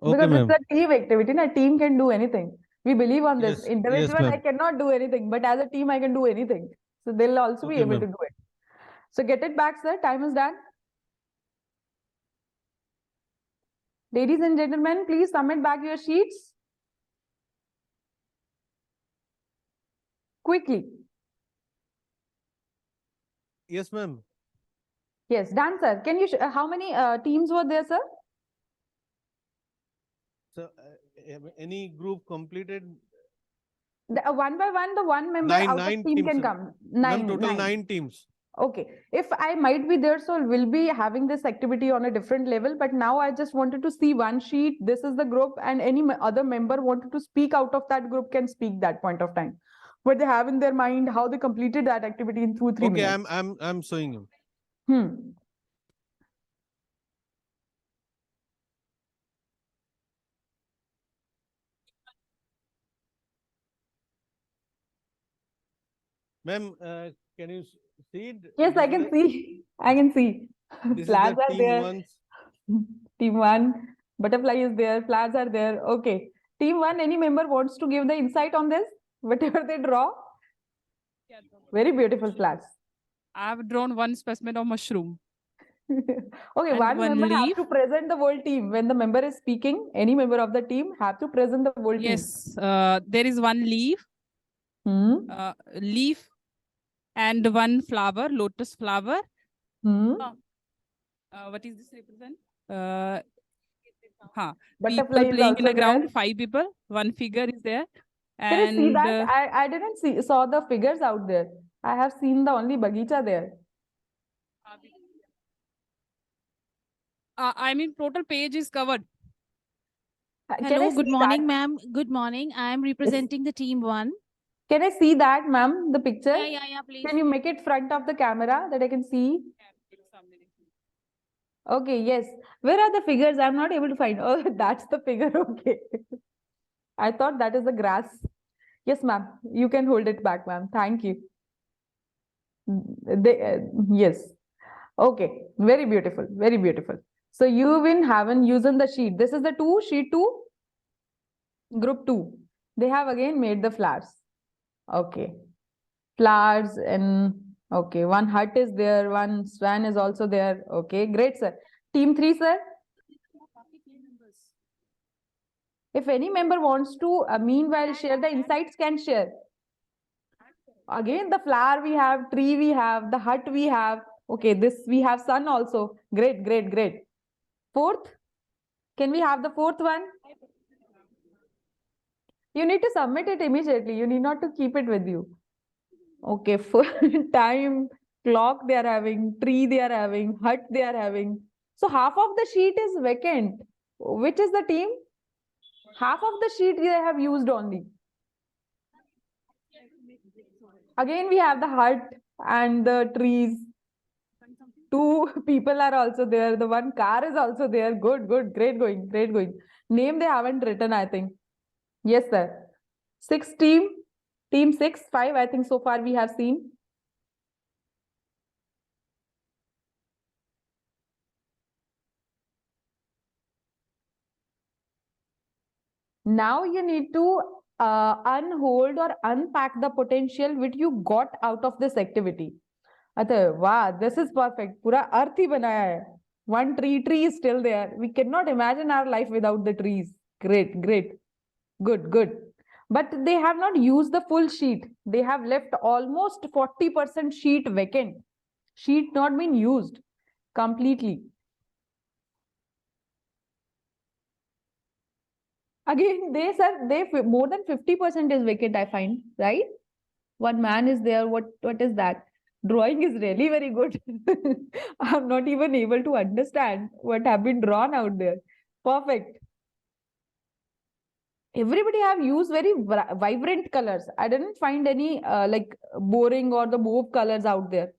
Okay, Because ma'am. it's a team activity. A team can do anything. We believe on this. Yes, Individual, I ma'am. cannot do anything. But as a team, I can do anything. So they'll also be Okay, able to ma'am. do it. So get it back, sir. Time is done. Ladies and gentlemen, please submit back your sheets. Quickly. Yes, ma'am. Yes, done, sir. Can you, how many teams were there, sir? So, any group completed One by one, the one member out of nine team teams, can ma'am. come. Ma'am, total 9 teams. Okay. If I might be there, so we'll be having this activity on a different level. But now I just wanted to see one sheet. This is the group, and any other member wanted to speak out of that group can speak that point of time. What they have in their mind, how they completed that activity in 2-3 Okay, minutes. I'm showing you. Ma'am, can you see it? Yes, I This can way? see. I can see. This is Flags the are team there. one's. Team 1, butterfly is there, flags are there. Okay. Team 1, any member wants to give the insight on this? Whatever they draw? Very beautiful flags. I've drawn one specimen of mushroom. Okay, And one one member has leaf. to present the whole team. When the member is speaking, any member of the team have to present the whole team. Yes, there is one leaf, leaf, and one flower, lotus flower. What is this represent? Butterfly People is playing in also the ground, there. 5 people, one figure is there. Can I see And that? I didn't saw the figures out there. I have seen the only bagicha there. I mean, total page is covered. Can I Hello, good see morning, that? ma'am. Good morning. I am representing the team 1. Can I see that, ma'am, the picture? Yeah, please. Can you make it front of the camera that I can see? Okay, yes. Where are the figures? I'm not able to find. Oh, that's the figure. Okay. I thought that is the grass. Yes, ma'am. You can hold it back, ma'am. Thank you. Yes. Okay. Very beautiful. Very beautiful. So you been haven't using the sheet. This is the sheet 2, group 2. They have again made the flowers. Okay. Flowers and okay, one hut is there, one swan is also there. Okay, great, sir. Team 3, sir. If any member wants to meanwhile share the insights, can share. Again, the flower we have, tree we have, the hut we have. Okay, this we have sun also. Great, great, great. 4th, can we have the 4th one? You need to submit it immediately. You need not to keep it with you. Okay, full time, clock they are having, tree they are having, hut they are having. So half of the sheet is vacant. Which is the team? Half of the sheet they have used only. Again, we have the hut and the trees. 2 people are also there. The one car is also there. Good, good, great going, great going. Name they haven't written, I think. Yes, sir. 6 team, team 6, 5, I think so far we have seen. Now you need to unhold or unpack the potential which you got out of this activity. Wow, this is perfect. Pura arth hi banaya hai. One tree is still there. We cannot imagine our life without the trees. Great, great. Good, good. But they have not used the full sheet. They have left almost 40% sheet vacant. Sheet not been used completely. Again, they more than 50% is vacant, I find, right? One man is there. What is that? Drawing is really very good. I'm not even able to understand what have been drawn out there. Perfect. Everybody have used very vibrant colors. I didn't find any like boring or the mauve colors out there.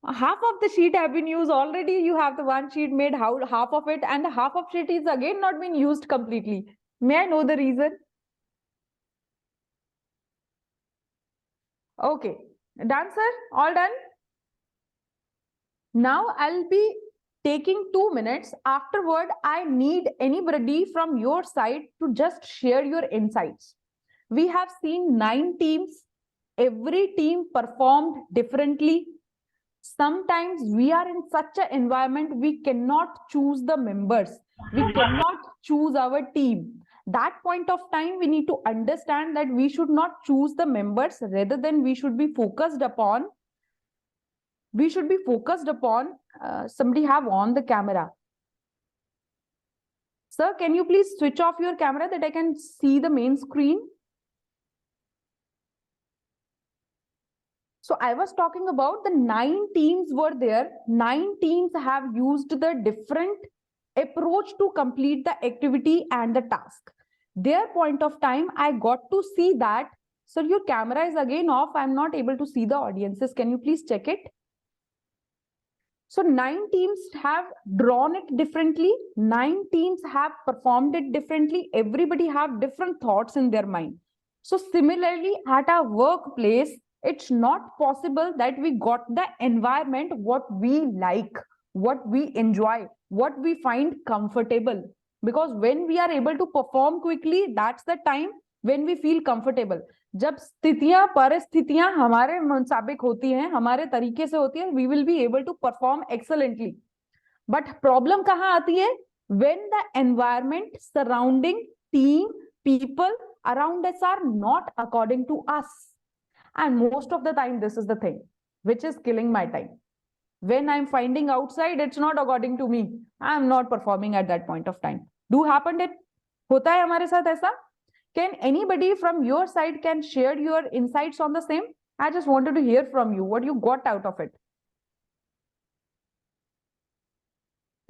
Half of the sheet have been used already. You have the one sheet made half of it, and the half of sheet is again not been used completely. May I know the reason? Okay, done, sir. All done. Now I'll be taking 2 minutes. Afterward, I need anybody from your side to just share your insights. We have seen 9 teams. every team performed differently. Sometimes we are in such an environment, we cannot choose the members, we cannot choose our team. That point of time, we need to understand that we should not choose the members, rather than we should be focused upon somebody have on the camera. Sir, can you please switch off your camera that I can see the main screen? So I was talking about the 9 teams were there. 9 teams have used the different approach to complete the activity and the task. Their point of time, I got to see that. Sir, your camera is again off. I'm not able to see the audiences. Can you please check it? So 9 teams have drawn it differently. 9 teams have performed it differently. Everybody have different thoughts in their mind. So similarly, at our workplace, it's not possible that we got the environment what we like, what we enjoy, what we find comfortable. Because when we are able to perform quickly, that's the time when we feel comfortable. जब स्थितियां परिस्थितियां हमारे मुताबिक होती हैं, हमारे तरीके से होती है, we will be able to perform excellently. But problem कहाँ आती है? When the environment surrounding team, people around us are not according to us. And most of the time, this is the thing which is killing my time. When I'm finding outside, it's not according to me. I'm not performing at that point of time. Do happen it? होता है हमारे साथ ऐसा? Can anybody from your side can share your insights on the same? I just wanted to hear from you what you got out of it.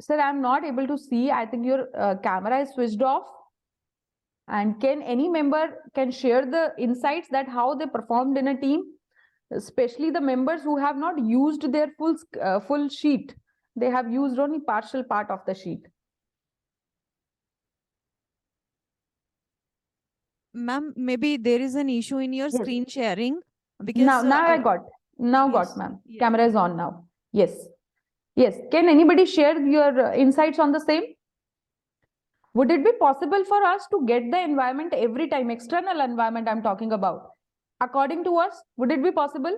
Sir, I'm not able to see. I think your camera is switched off. And can any member can share the insights that how they performed in a team, especially the members who have not used their full sheet. They have used only partial part of the sheet. Ma'am, maybe there is an issue in your Yes. screen sharing. Because Now I got. Now yes, got, ma'am. yeah. Camera is on now. Yes. Yes. Can anybody share your insights on the same? Would it be possible for us to get the environment every time, external environment I'm talking about, according to us? Would it be possible?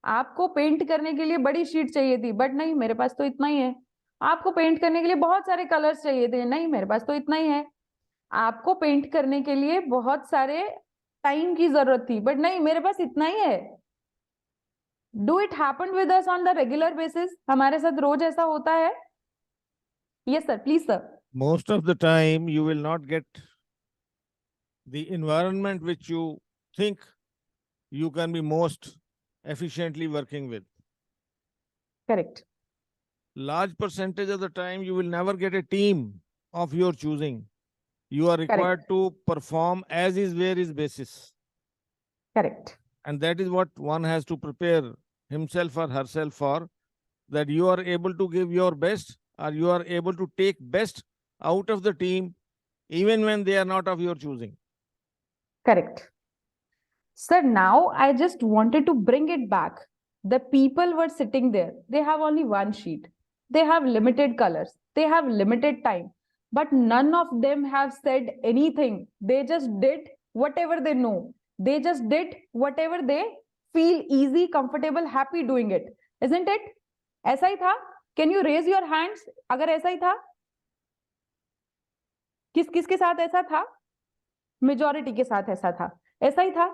आपको paint करने के लिए बड़ी sheet चाहिए थी, but नहीं, मेरे पास तो इतना ही है. आपको पेंट करने के लिए बहुत सारे कलर्स चाहिए थे, नहीं, मेरे पास तो इतना ही है. आपको पेंट करने के लिए बहुत सारे टाइम की जरूरत थी, बट नहीं, मेरे पास इतना ही है. Do it happen with us on the regular basis? हमारे साथ रोज ऐसा होता है? Yes, sir. Please, sir. Most of the time, you will not get the environment which you think you can be most efficiently working with. Correct. Large percentage of the time, you will never get a team of your choosing. You are required to perform as is, where is basis. Correct. And that is what one has to prepare himself or herself for, that you are able to give your best, or you are able to take best out of the team, even when they are not of your choosing. Correct. Sir, now I just wanted to bring it back. The people were sitting there. They have only one sheet. They have limited colors. They have limited time. But none of them have said anything. They just did whatever they know. They just did whatever they feel easy, comfortable, happy doing it. Isn't it? ऐसा ही था? Can you raise your hands? अगर ऐसा ही था, किसके साथ ऐसा था? Majority के साथ ऐसा था. ऐसा ही था.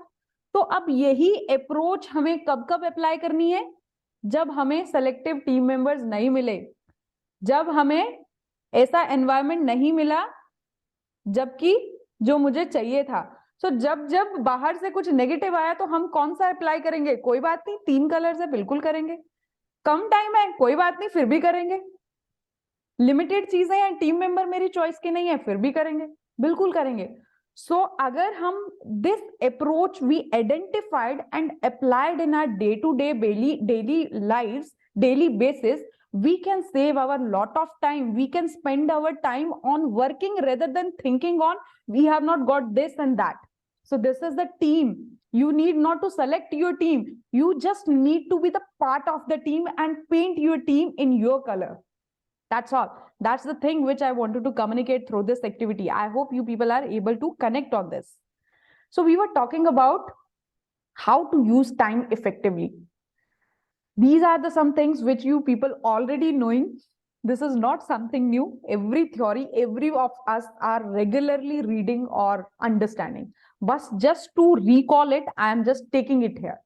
तो अब यही अप्रोच हमें कब अप्लाई करनी है? जब हमें सेलेक्टिव टीम मेंबर्स नहीं मिले, जब हमें ऐसा एनवायरनमेंट नहीं मिला जबकि जो मुझे चाहिए था. सो जब बाहर से कुछ नेगेटिव आया तो हम कौन सा अप्लाई करेंगे? कोई बात नहीं, 3 कलर है, बिल्कुल करेंगे. कम टाइम है, कोई बात नहीं, फिर भी करेंगे. लिमिटेड चीजें हैं, टीम मेंबर मेरी चॉइस की नहीं है, फिर भी करेंगे, बिल्कुल करेंगे. सो अगर हम this approach we identified and applied in our day to day daily lives, daily basis, we can save our lot of time. We can spend our time on working rather than thinking on we have not got this and that. So this is the team. You need not to select your team. You just need to be the part of the team and paint your team in your color. That's all. That's the thing which I wanted to communicate through this activity. I hope you people are able to connect on this. So we were talking about how to use time effectively. These are the some things which you people already knowing. This is not something new. Every theory, every of us are regularly reading or understanding. But just to recall it, I am just taking it here.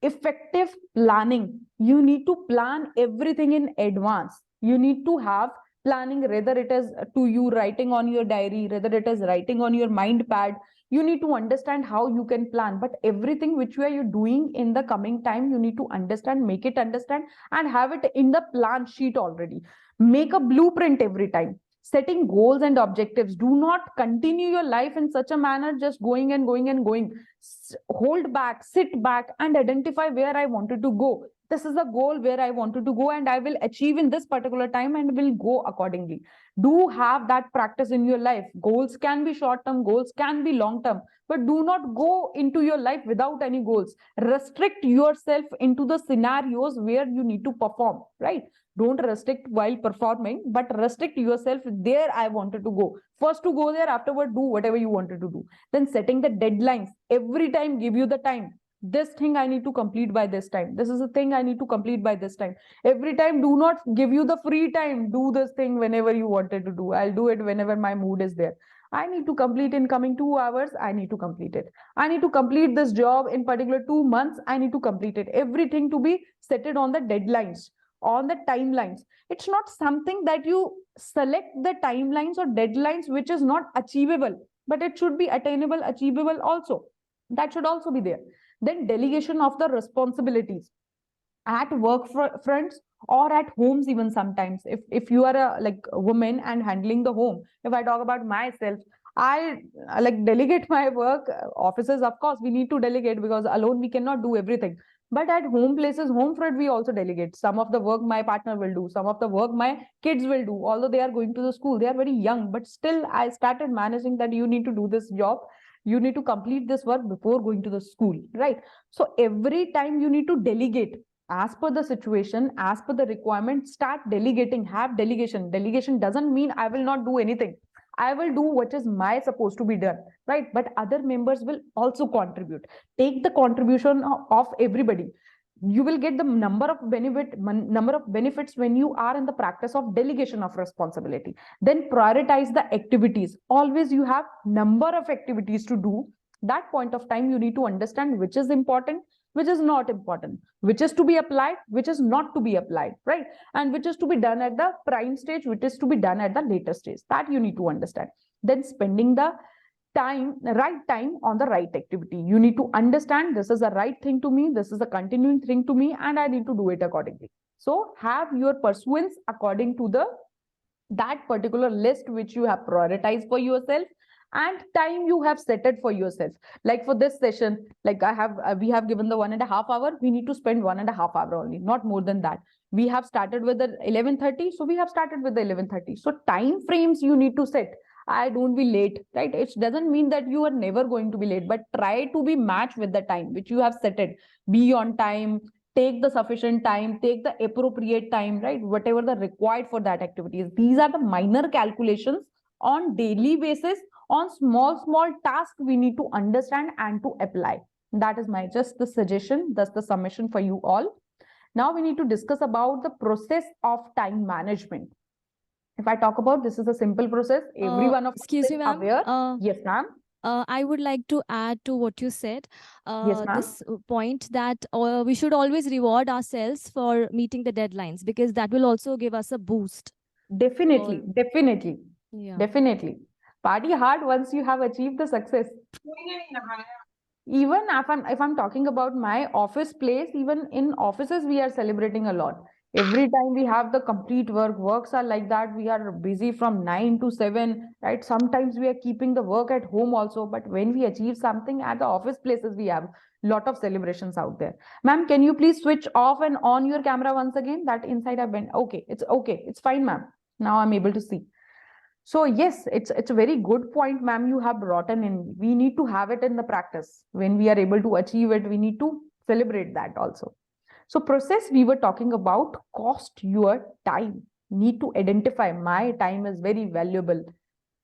Effective planning. You need to plan everything in advance. You need to have planning, whether it is to you writing on your diary, whether it is writing on your mind pad. You need to understand how you can plan, but everything which you are doing in the coming time, you need to understand, make it understand, and have it in the plan sheet already. Make a blueprint every time. Setting goals and objectives. Do not continue your life in such a manner, just going and going and going. Hold back, sit back, and identify where I wanted to go. This is the goal where I wanted to go, and I will achieve in this particular time and will go accordingly. Do have that practice in your life. Goals can be short term, goals can be long term, but do not go into your life without any goals. Restrict yourself into the scenarios where you need to perform, right? Don't restrict while performing, but restrict yourself. There I wanted to go. First to go there, afterward do whatever you wanted to do. Then setting the deadlines. Every time give you the time. This thing I need to complete by this time. This is a thing I need to complete by this time. Every time do not give you the free time. Do this thing whenever you wanted to do. I'll do it whenever my mood is there. I need to complete in coming 2 hours. I need to complete it. I need to complete this job in particular 2 months. I need to complete it. Everything to be set it on the deadlines, on the timelines. It's not something that you select the timelines or deadlines which is not achievable, but it should be attainable, achievable also. That should also be there. Then delegation of the responsibilities at work fronts or at homes. Even sometimes if you are a woman and handling the home, if I talk about myself, I delegate my work. Offices, of course, we need to delegate because alone we cannot do everything. But at home places, home front, we also delegate. Some of the work my partner will do, some of the work my kids will do. Although they are going to the school, they are very young, but still I started managing that you need to do this job, you need to complete this work before going to the school, right? So every time you need to delegate as per the situation, as per the requirement. Start delegating, have delegation. Delegation doesn't mean I will not do anything. I will do what is my supposed to be done, right? But other members will also contribute. Take the contribution of everybody. You will get the number of benefits when you are in the practice of delegation of responsibility. Then prioritize the activities. Always you have number of activities to do. That point of time you need to understand which is important, which is not important, which is to be applied, which is not to be applied, right? And which is to be done at the prime stage, which is to be done at the later stage. That you need to understand. Then spending the right time on the right activity. You need to understand this is the right thing to me, this is a continuing thing to me, and I need to do it accordingly. So have your pursuance according to that particular list which you have prioritized for yourself, and time you have set it for yourself. Like for this session, like we have given the 1.5 hour, we need to spend 1.5 hour only, not more than that. We have started with the 11:30, so we have started with the 11:30. So time frames you need to set. I don't be late, right? It doesn't mean that you are never going to be late, but try to be matched with the time which you have set it. Be on time, take the sufficient time, take the appropriate time, right? Whatever the required for that activities. These are the minor calculations on daily basis, on small tasks we need to understand and to apply. That is my just the suggestion, that's the summation for you all. Now we need to discuss about the process of time management. If I talk about, this is a simple process. Every one of us excuse is me, ma'am. aware. Yes, ma'am. I would like to add to what you said. Yes, ma'am. This point that we should always reward ourselves for meeting the deadlines, because that will also give us a boost. Definitely, definitely, Yeah. definitely. Party hard once you have achieved the success. Even if I'm talking about my office place, even in offices we are celebrating a lot. Every time we have the complete works are like that. We are busy from 9 to 7, right? Sometimes we are keeping the work at home also, but when we achieve something at the office places, we have lot of celebrations out there. Ma'am, can you please switch off and on your camera once again? That inside I've been okay. It's fine, ma'am. Now I'm able to see. So yes, it's a very good point, ma'am, you have brought in. We need to have it in the practice. When we are able to achieve it, we need to celebrate that also. So process, we were talking about cost your time. Need to identify my time is very valuable.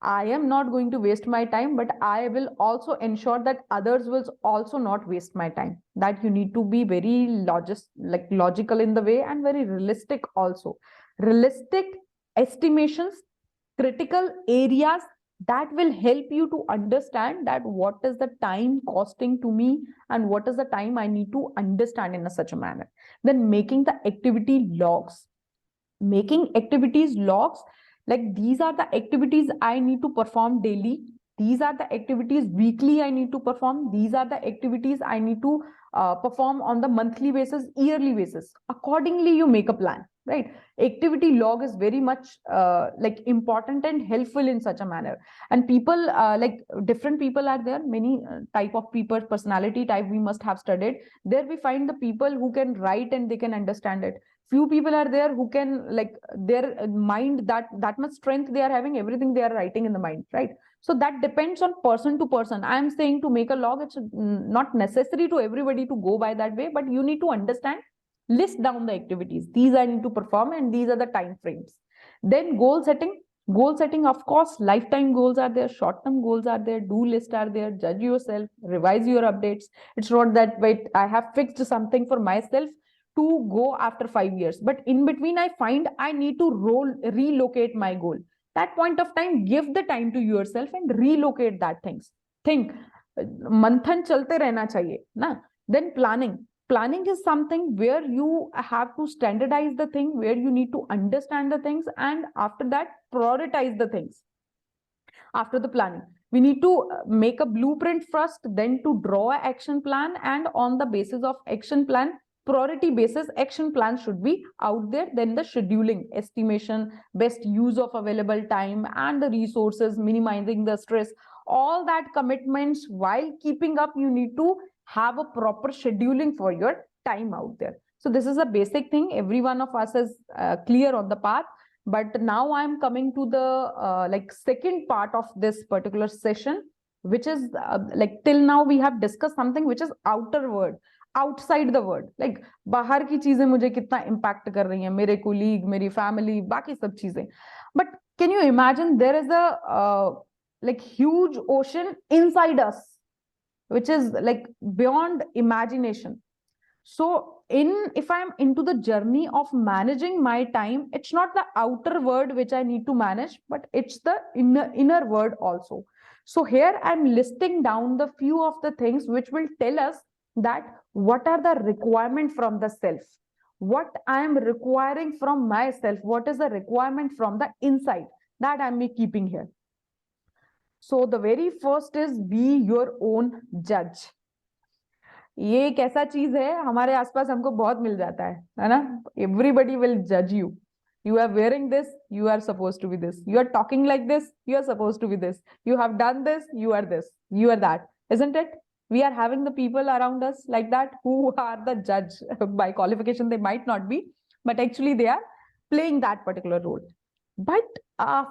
I am not going to waste my time, but I will also ensure that others will also not waste my time. That you need to be very logical in the way and very realistic also. Realistic estimations, critical areas that will help you to understand that what is the time costing to me and what is the time I need to understand in such a manner. Then making the activity logs. Making activities logs, like these are the activities I need to perform daily, these are the activities weekly I need to perform, these are the activities I need to perform on the monthly basis, yearly basis. Accordingly you make a plan, right? Activity log is very much important and helpful in such a manner. And people different people are there, many type of people, personality type we must have studied. There we find the people who can write and they can understand it. Few people are there who can, like, their mind, that much strength they are having, everything they are writing in the mind, right? So that depends on person to person. I am saying to make a log, it's not necessary to everybody to go by that way, but you need to understand, list down the activities, these I need to perform and these are the time frames. Then goal setting. Goal setting, of course, lifetime goals are there, short-term goals are there, do list are there, judge yourself, revise your updates. It's not that, wait, I have fixed something for myself to go after 5 years, but in between I find I need to relocate my goal. That point of time, give the time to yourself and relocate that things. Think, manthan chalte rehna chahiye na. Then planning is something where you have to standardize the thing, where you need to understand the things, and after that prioritize the things. After the planning, we need to make a blueprint first, then to draw an action plan, and on the basis of action plan, priority basis action plan should be out there. Then the scheduling, estimation, best use of available time and the resources, minimizing the stress, all that commitments while keeping up, you need to have a proper scheduling for your time out there. So this is a basic thing, every one of us is clear on the path. But now I'm coming to the second part of this particular session, which is till now we have discussed something which is outer world, outside the world, like बाहर की चीजें मुझे कितना impact कर रही हैं, मेरे colleague, मेरी family, बाकी सब चीजें. But can you imagine there is a huge ocean inside us, which is like beyond imagination. So if I'm into the journey of managing my time, it's not the outer world which I need to manage, but it's the inner world also. So here I'm listing down the few of the things which will tell us that what are the requirement from the self, what I am requiring from myself, what is the requirement from the inside, that I'm keeping here. So the very first is be your own judge. ये एक ऐसा चीज है, हमारे आसपास हमको बहुत मिल जाता है ना? Everybody will judge you. You are wearing this, you are supposed to be this. You are talking like this, you are supposed to be this. You have done this, you are this, you are that, isn't it? We are having the people around us like that who are the judge. By qualification they might not be, but actually they are playing that particular role. But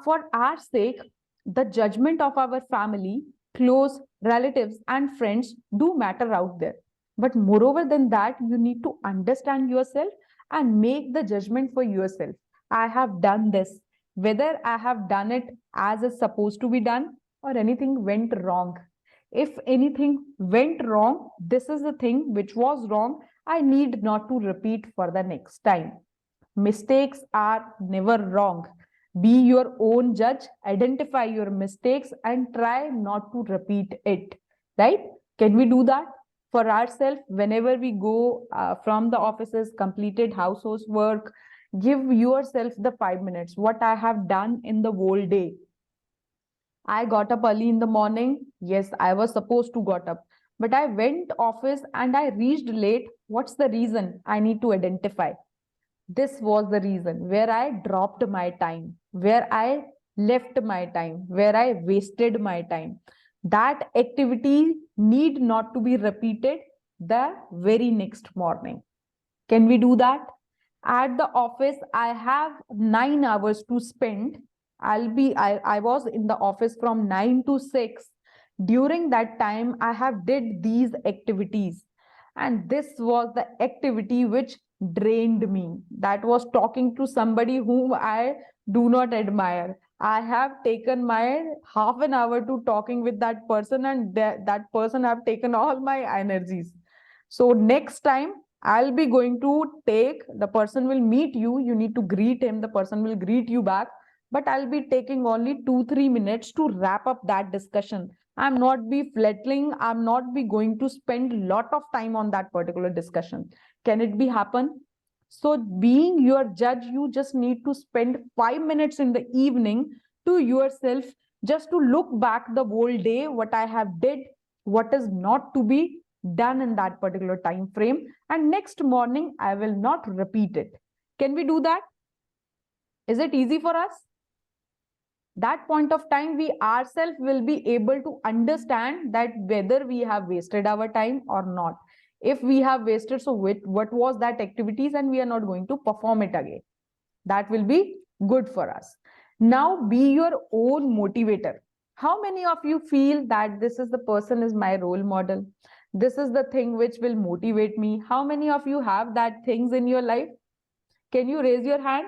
for our sake, the judgment of our family, close relatives and friends do matter out there. But moreover than that, you need to understand yourself and make the judgment for yourself. I have done this, whether I have done it as it's supposed to be done or anything went wrong. If anything went wrong, this is the thing which was wrong. I need not to repeat for the next time. Mistakes are never wrong. Be your own judge, identify your mistakes and try not to repeat it, right? Can we do that for ourselves whenever we go from the offices, completed household work? Give yourself the 5 minutes. What I have done in the whole day. I got up early in the morning. Yes, I was supposed to got up, but I went office and I reached late. What's the reason? I need to identify. This was the reason where I dropped my time, where I left my time, where I wasted my time. That activity need not to be repeated the very next morning. Can we do that? At the office, I have 9 hours to spend. I was in the office from 9 to 6. During that time, I have did these activities. And this was the activity which drained me. That was talking to somebody whom I do not admire. I have taken my half an hour to talking with that person, and that person have taken all my energies. So next time I'll be going to take, the person will meet you, you need to greet him, the person will greet you back, but I'll be taking only 2-3 minutes to wrap up that discussion. I'm not be flettling, I'm not be going to spend a lot of time on that particular discussion. Can it be happen? So being your judge, you just need to spend 5 minutes in the evening to yourself, just to look back the whole day, what I have did, what is not to be done in that particular time frame, and next morning I will not repeat it. Can we do that? Is it easy for us? That point of time we ourselves will be able to understand that whether we have wasted our time or not. If we have wasted, so what was that activities, and we are not going to perform it again. That will be good for us. Now be your own motivator. How many of you feel that this is the person is my role model? This is the thing which will motivate me. How many of you have that things in your life? Can you raise your hand?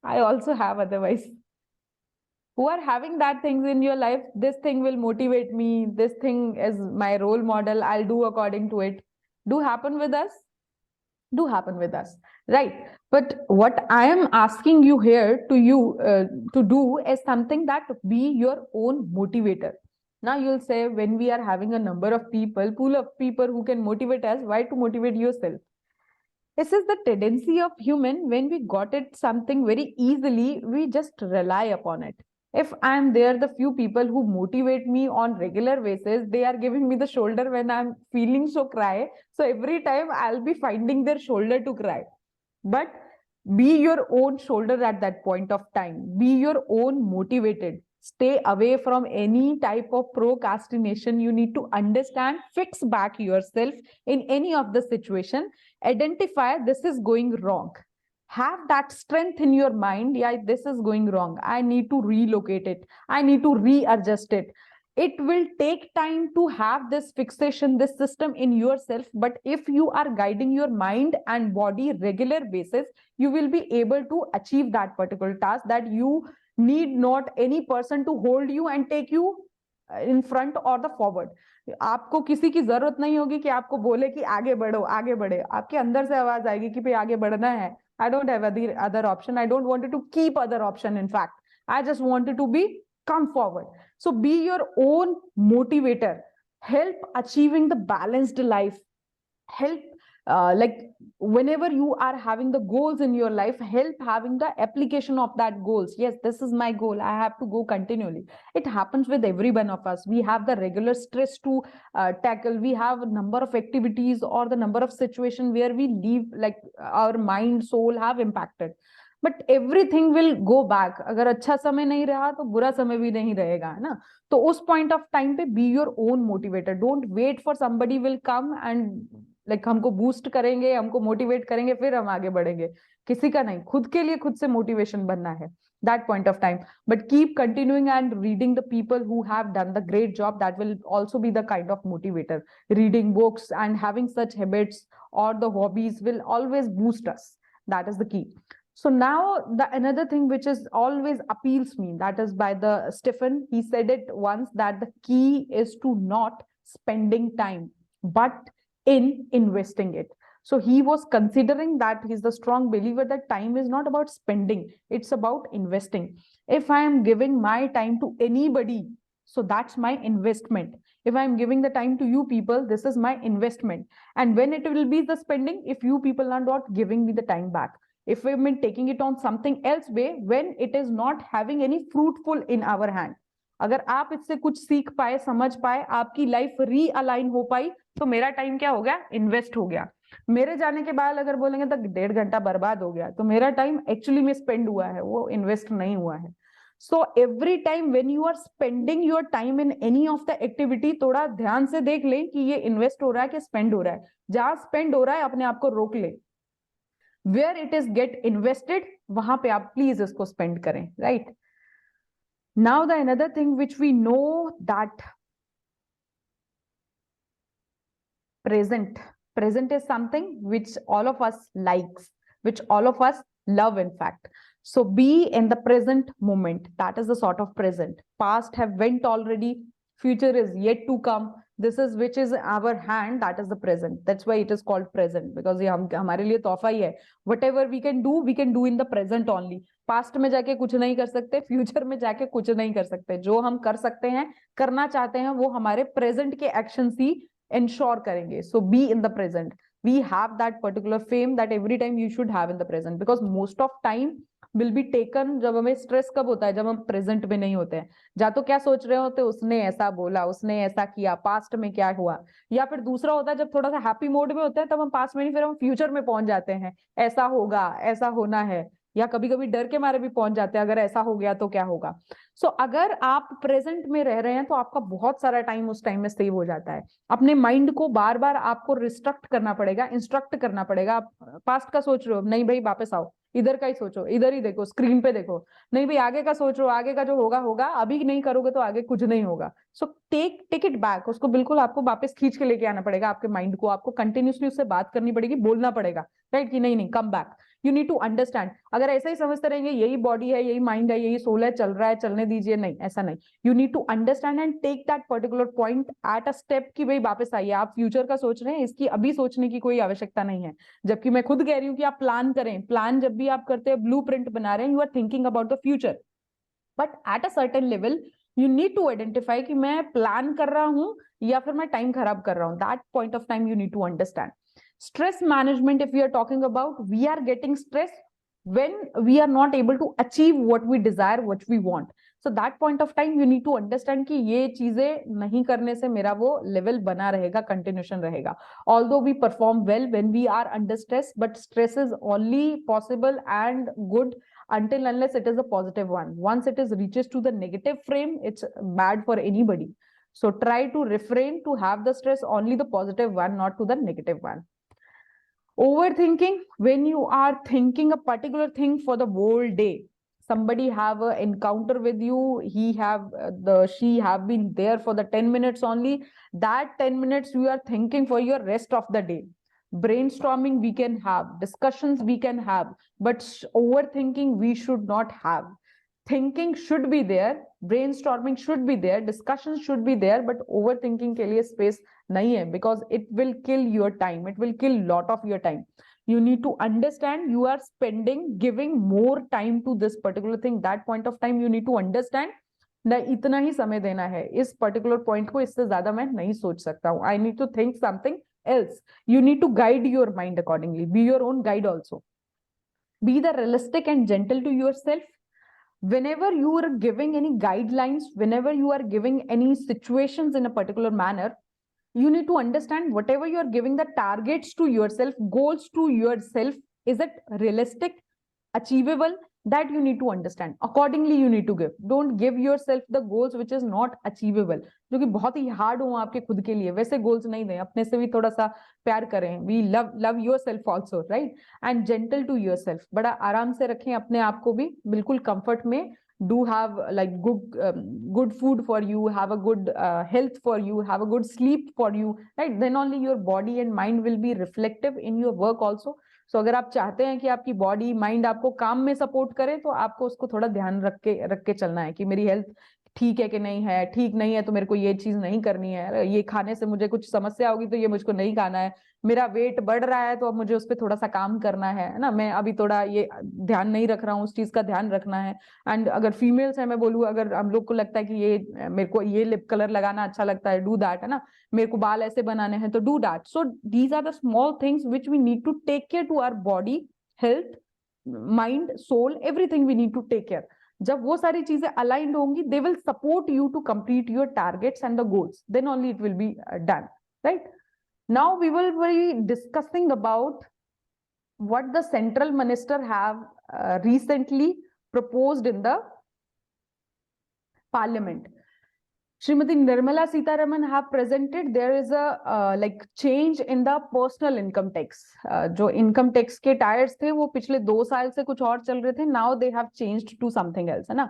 I also have, otherwise. Who are having that things in your life? This thing will motivate me. This thing is my role model. I'll do according to it. Do happen with us? Do happen with us, right? But what I am asking you here to do is something that be your own motivator. Now you'll say, when we are having a number of people, pool of people who can motivate us, why to motivate yourself? This is the tendency of human. When we got it something very easily, we just rely upon it. If I'm there, the few people who motivate me on regular basis, they are giving me the shoulder when I'm feeling so cry. So every time I'll be finding their shoulder to cry. But be your own shoulder at that point of time. Be your own motivated. Stay away from any type of procrastination. You need to understand, fix back yourself in any of the situation. Identify this is going wrong. Have that strength in your mind. Yeah, this is going wrong. I need to relocate it. I need to readjust it. It will take time to have this fixation, this system in yourself. But if you are guiding your mind and body regular basis, you will be able to achieve that particular task, that you need not any person to hold you and take you in front or the forward. आपको किसी की जरूरत नहीं होगी कि आपको बोले कि आगे बढ़ो, आगे बढ़े. आपके अंदर से आवाज आएगी कि भाई आगे बढ़ना है. I don't have other option. I don't want to keep other option. In fact, I just wanted to be come forward. So be your own motivator. Help achieving the balanced life. Help like whenever you are having the goals in your life, help having the application of that goals. Yes, this is my goal. I have to go continually. It happens with every one of us. We have the regular stress to tackle. We have a number of activities or the number of situations where we leave, like our mind, soul have impacted. But everything will go back. अगर अच्छा समय नहीं रहा तो बुरा समय भी नहीं रहेगा, है ना? तो उस point of time पे be your own motivator. Don't wait for somebody will come and like हमको boost करेंगे, हमको motivate करेंगे, फिर हम आगे बढ़ेंगे. किसी का नहीं, खुद के लिए खुद से motivation बनना है. That point of time. But keep continuing and reading the people who have done the great job. That will also be the kind of motivator. Reading books and having such habits or the hobbies will always boost us. That is the key. So now the another thing which is always appeals me, that is by the Stephen. He said it once, that the key is to not spending time, but in investing it. So he was considering that he's the strong believer that time is not about spending, it's about investing. If I am giving my time to anybody, so that's my investment. If I'm giving the time to you people, this is my investment. And when it will be the spending, if you people are not giving me the time back, if we've been taking it on something else way, when it is not having any fruitful in our hand. अगर आप इससे कुछ सीख पाए, समझ पाए, आपकी life realign हो पाई, तो मेरा टाइम क्या हो गया? इन्वेस्ट हो गया. मेरे जाने के बाद अगर बोलेंगे तो 1.5 घंटा बर्बाद हो गया, तो मेरा टाइम एक्चुअली में स्पेंड हुआ है, वो इन्वेस्ट नहीं हुआ है. So every time when you are spending your time in any of the activity, थोड़ा ध्यान से देख लें कि ये इन्वेस्ट हो रहा है कि स्पेंड हो रहा है. जहां स्पेंड हो रहा है अपने आप को रोक ले. Where it is get invested, वहां पे आप प्लीज इसको स्पेंड करें, right? Now the another thing which we know, that present is something which all of us likes, which all of us love, in fact. So be in the present moment. That is the sort of present. Past have went already. Future is yet to come. This is which is our hand. That is the present. That's why it is called present, because ये हमारे लिए तोहफा ही है. Whatever we can do in the present only. Past में जाके कुछ नहीं कर सकते, फ्यूचर में जाके कुछ नहीं कर सकते. जो हम कर सकते हैं, करना चाहते हैं, वो हमारे प्रेजेंट के एक्शन ही इंश्योर करेंगे. So be in the present. We have that particular fame that every time you should have in the present, because most of time will be taken. जब हमें स्ट्रेस कब होता है? जब हम प्रेजेंट में नहीं होते हैं. या तो क्या सोच रहे होते, उसने ऐसा बोला, उसने ऐसा किया, पास्ट में क्या हुआ. या फिर दूसरा होता है जब थोड़ा सा हैप्पी मोड में होते हैं, तब हम पास्ट में नहीं, फिर हम फ्यूचर में पहुंच जाते हैं. ऐसा होगा, ऐसा होना है, या कभी कभी डर के मारे भी पहुंच जाते हैं, अगर ऐसा हो गया तो क्या होगा. सो अगर आप प्रेजेंट में रह रहे हैं तो आपका बहुत सारा टाइम उस टाइम में सेव हो जाता है. अपने माइंड को बार बार आपको रिस्ट्रक्ट करना पड़ेगा, इंस्ट्रक्ट करना पड़ेगा. आप पास्ट का सोच रहे हो, नहीं भाई वापस आओ, इधर का ही सोचो, इधर ही देखो, स्क्रीन पे देखो. नहीं भाई आगे का सोच रहे हो, आगे का जो होगा होगा, अभी नहीं करोगे तो आगे कुछ नहीं होगा. So take it back. उसको बिल्कुल आपको वापस खींच के लेके आना पड़ेगा. आपके माइंड को आपको कंटिन्यूसली उससे बात करनी पड़ेगी, बोलना पड़ेगा, राइट, कि नहीं come back. You need to understand. अगर ऐसा ही समझते रहेंगे यही बॉडी है, यही माइंड है, यही सोल है, चल रहा है, चलने दीजिए, नहीं, ऐसा नहीं. You need to understand and take that particular point at a step कि भाई वापस आइए. आप फ्यूचर का सोच रहे हैं, इसकी अभी सोचने की कोई आवश्यकता नहीं है. जबकि मैं खुद कह रही हूँ कि आप प्लान करें. प्लान जब भी आप करते हैं, ब्लूप्रिंट बना रहे हैं, you are thinking about the future. But at a certain level you need to identify कि मैं प्लान कर रहा हूं या फिर मैं टाइम खराब कर रहा हूं. That point of time you need to understand. Stress management, if we are talking about, we are getting stressed when we are not able to achieve what we desire, what we want. So that point of time you need to understand कि ये चीजें नहीं करने से मेरा वो level बना रहेगा, कंटिन्यूशन रहेगा. Although we perform well when we are under stress, but stress is only possible and good until unless it is a positive one. Once it is reaches to the negative frame, it's bad for anybody. So try to refrain to have the stress only the positive one, not to the negative one. Overthinking, when you are thinking a particular thing for the whole day. Somebody have an encounter with you, she have been there for the 10 minutes only. That 10 minutes you are thinking for your rest of the day. Brainstorming we can have, discussions we can have, but overthinking we should not have. Thinking should be there, brainstorming should be there, discussions should be there, but overthinking के लिए space नहीं है, because it will kill your time, it will kill lot of your time. You need to understand you are giving more time to this particular thing. That point of time you need to understand ना इतना ही समय देना है इस particular point को, इससे ज्यादा मैं नहीं सोच सकता हूँ. I need to think something else. You need to guide your mind accordingly. Be your own guide also. Be the realistic and gentle to yourself. Whenever you are giving any guidelines, whenever you are giving any situations in a particular manner, you need to understand whatever you are giving the targets to yourself, goals to yourself, is it realistic, achievable? That you need to understand. Accordingly you need to give. Don't give yourself the goals which is not achievable, जो कि बहुत ही hard हो आपके खुद के लिए. वैसे goals नहीं दें. अपने से भी थोड़ा सा प्यार करें. We love yourself also, right? And gentle to yourself. बड़ा आराम से रखें अपने आप को भी, बिल्कुल कंफर्ट में. Do have like good food for you, have a good health for you, have a good sleep for you, right? Then only your body and mind will be reflective in your work also. So अगर आप चाहते हैं कि आपकी body mind आपको काम में support करे, तो आपको उसको थोड़ा ध्यान रख के चलना है कि मेरी हेल्थ ठीक है कि नहीं है. ठीक नहीं है तो मेरे को ये चीज नहीं करनी है. ये खाने से मुझे कुछ समस्या होगी तो ये मुझको नहीं खाना है. मेरा वेट बढ़ रहा है तो अब मुझे उस पर थोड़ा सा काम करना है ना. मैं अभी थोड़ा ये ध्यान नहीं रख रहा हूँ, उस चीज का ध्यान रखना है. एंड अगर फीमेल्स है, मैं बोलूँ, अगर हम लोग को लगता है कि ये मेरे को ये लिप कलर लगाना अच्छा लगता है, डू दैट, है ना. मेरे को बाल ऐसे बनाने हैं तो do that. So these are the small things which we need to take care to our body, health, mind, soul, everything we need to take care. जब वो सारी चीजें अलाइंड होंगी, they will support you to complete your targets and the goals. Then only it will be done, right? Now we will be discussing about what the central minister have recently proposed in the parliament. Srimati Nirmala Sitharaman have presented there is a like change in the personal income tax. जो income tax के tires थे वो पिछले 2 साल से कुछ और चल रहे थे. Now they have changed to something else, है ना.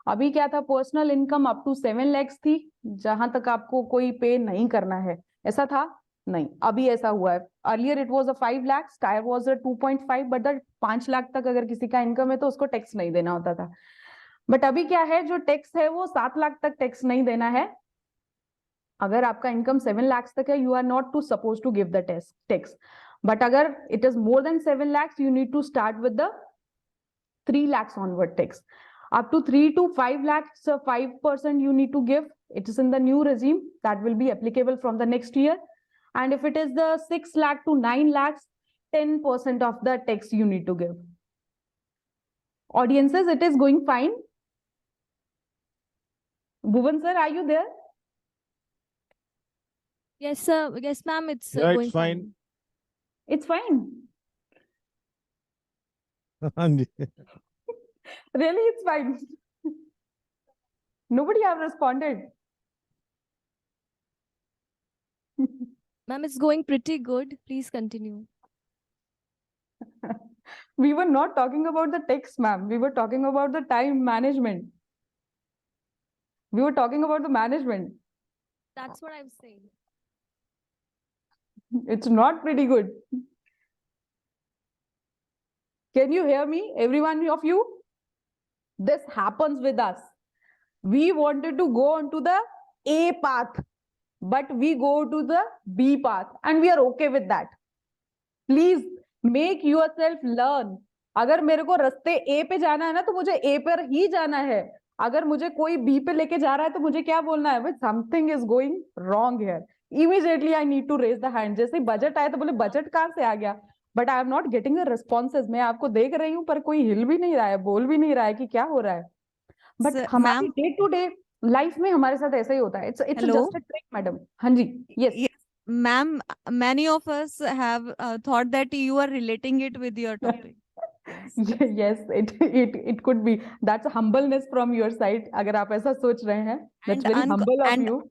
अभी क्या था, personal income up to 7 lakhs थी, जहां तक आपको कोई पे नहीं करना है, ऐसा था. नहीं, अभी ऐसा हुआ है. Earlier it was a 5 lakh, Sky was a 2.5, but the 5 lakh तक अगर किसी का इनकम है तो उसको टैक्स नहीं देना होता था. बट अभी क्या है, जो टैक्स है वो 7 लाख तक टैक्स नहीं देना है. अगर आपका इनकम 7 लाख तक है, you are not to suppose to give the tax. But अगर it is more than 7 lakhs, you need to start with the 3 lakhs onward tax. Up to 3 to 5 lakhs, 5% you need to give. It is in the new regime that will be applicable from the next year. And if it is the 6 lakh to 9 lakhs, 10% of the tax you need to give. Audiences, it is going fine. Bhuvan sir, are you there? Yes, sir. Yes, ma'am. It's Yeah, going it's fine. It's fine. हाँ जी. Really, it's fine. Nobody have responded. Ma'am, it's going pretty good. Please continue. We were not talking about the text, ma'am. We were talking about the time management. We were talking about the management. That's what I'm saying. It's not pretty good. Can you hear me, every one of you? This happens with us. We wanted to go onto the A path, but we go to the B path, and we are okay with that. Please make yourself learn. अगर मेरे को रास्ते A पे जाना है ना, तो मुझे A पर ही जाना है. अगर मुझे कोई B पे लेके जा रहा है तो मुझे क्या बोलना है? Something is going wrong here. Immediately I need to raise the hand. जैसे बजट आया तो बोले बजट कहाँ से आ गया? But I am not getting the responses. मैं आपको देख रही हूँ पर कोई हिल भी नहीं रहा है, बोल भी नहीं रहा है कि क्या हो रहा है. But हमारी डे टू डे लाइफ में हमारे साथ ऐसा ही होता है. It's just a trick, madam. हाँ जी. Yes. Ma'am, many of us have thought that you are relating it with your topic. Yes, it could be. That's a humbleness from your side. अगर आप ऐसा सोच रहे हैं, that's very humble of you.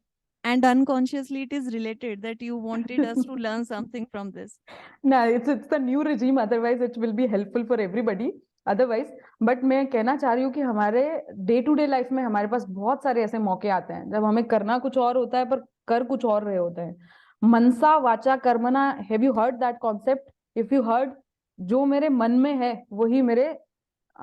And unconsciously it is related that you wanted us to learn something from this. No, it's the new regime. Otherwise, it will be helpful for everybody. Otherwise, but मैं कहना चाह रही हूँ कि हमारे day to day life में हमारे पास बहुत सारे ऐसे मौके आते हैं जब हमें करना कुछ और होता है पर कर कुछ और रहे होते हैं. मनसा वाचा कर्मणा. Have you heard that concept? If you heard, जो मेरे मन में है वही मेरे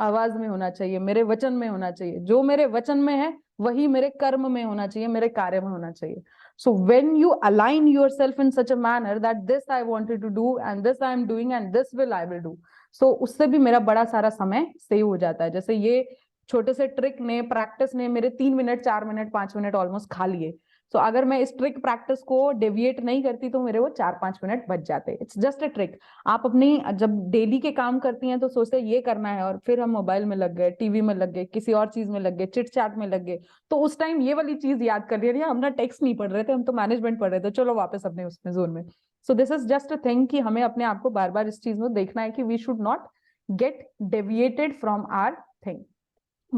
आवाज में होना चाहिए, मेरे वचन में होना चाहिए. जो मेरे वचन में है वही मेरे कर्म में होना चाहिए, मेरे कार्य में होना चाहिए. So when you align yourself in such a manner that this I wanted to do and this I am doing and this I will do, so उससे भी मेरा बड़ा सारा समय सेव हो जाता है. जैसे ये छोटे से ट्रिक ने, प्रैक्टिस ने मेरे 3 मिनट 4 मिनट 5 मिनट ऑलमोस्ट खा लिए. सो अगर मैं इस ट्रिक प्रैक्टिस को डेविएट नहीं करती तो मेरे वो 4-5 मिनट बच जाते. It's just a trick. आप अपनी जब डेली के काम करती हैं तो सोचते हैं ये करना है और फिर हम मोबाइल में लग गए, टीवी में लग गए, किसी और चीज में लग गए, चिट चैट में लग गए, तो उस टाइम ये वाली चीज याद कर लिया. हम ना टेक्स्ट नहीं पढ़ रहे थे, हम तो मैनेजमेंट पढ़ रहे थे, चलो वापस अपने उसमें जोन में. So this is just a thing कि हमें अपने आप को बार बार इस चीज में देखना है कि we should not get deviated from our thing.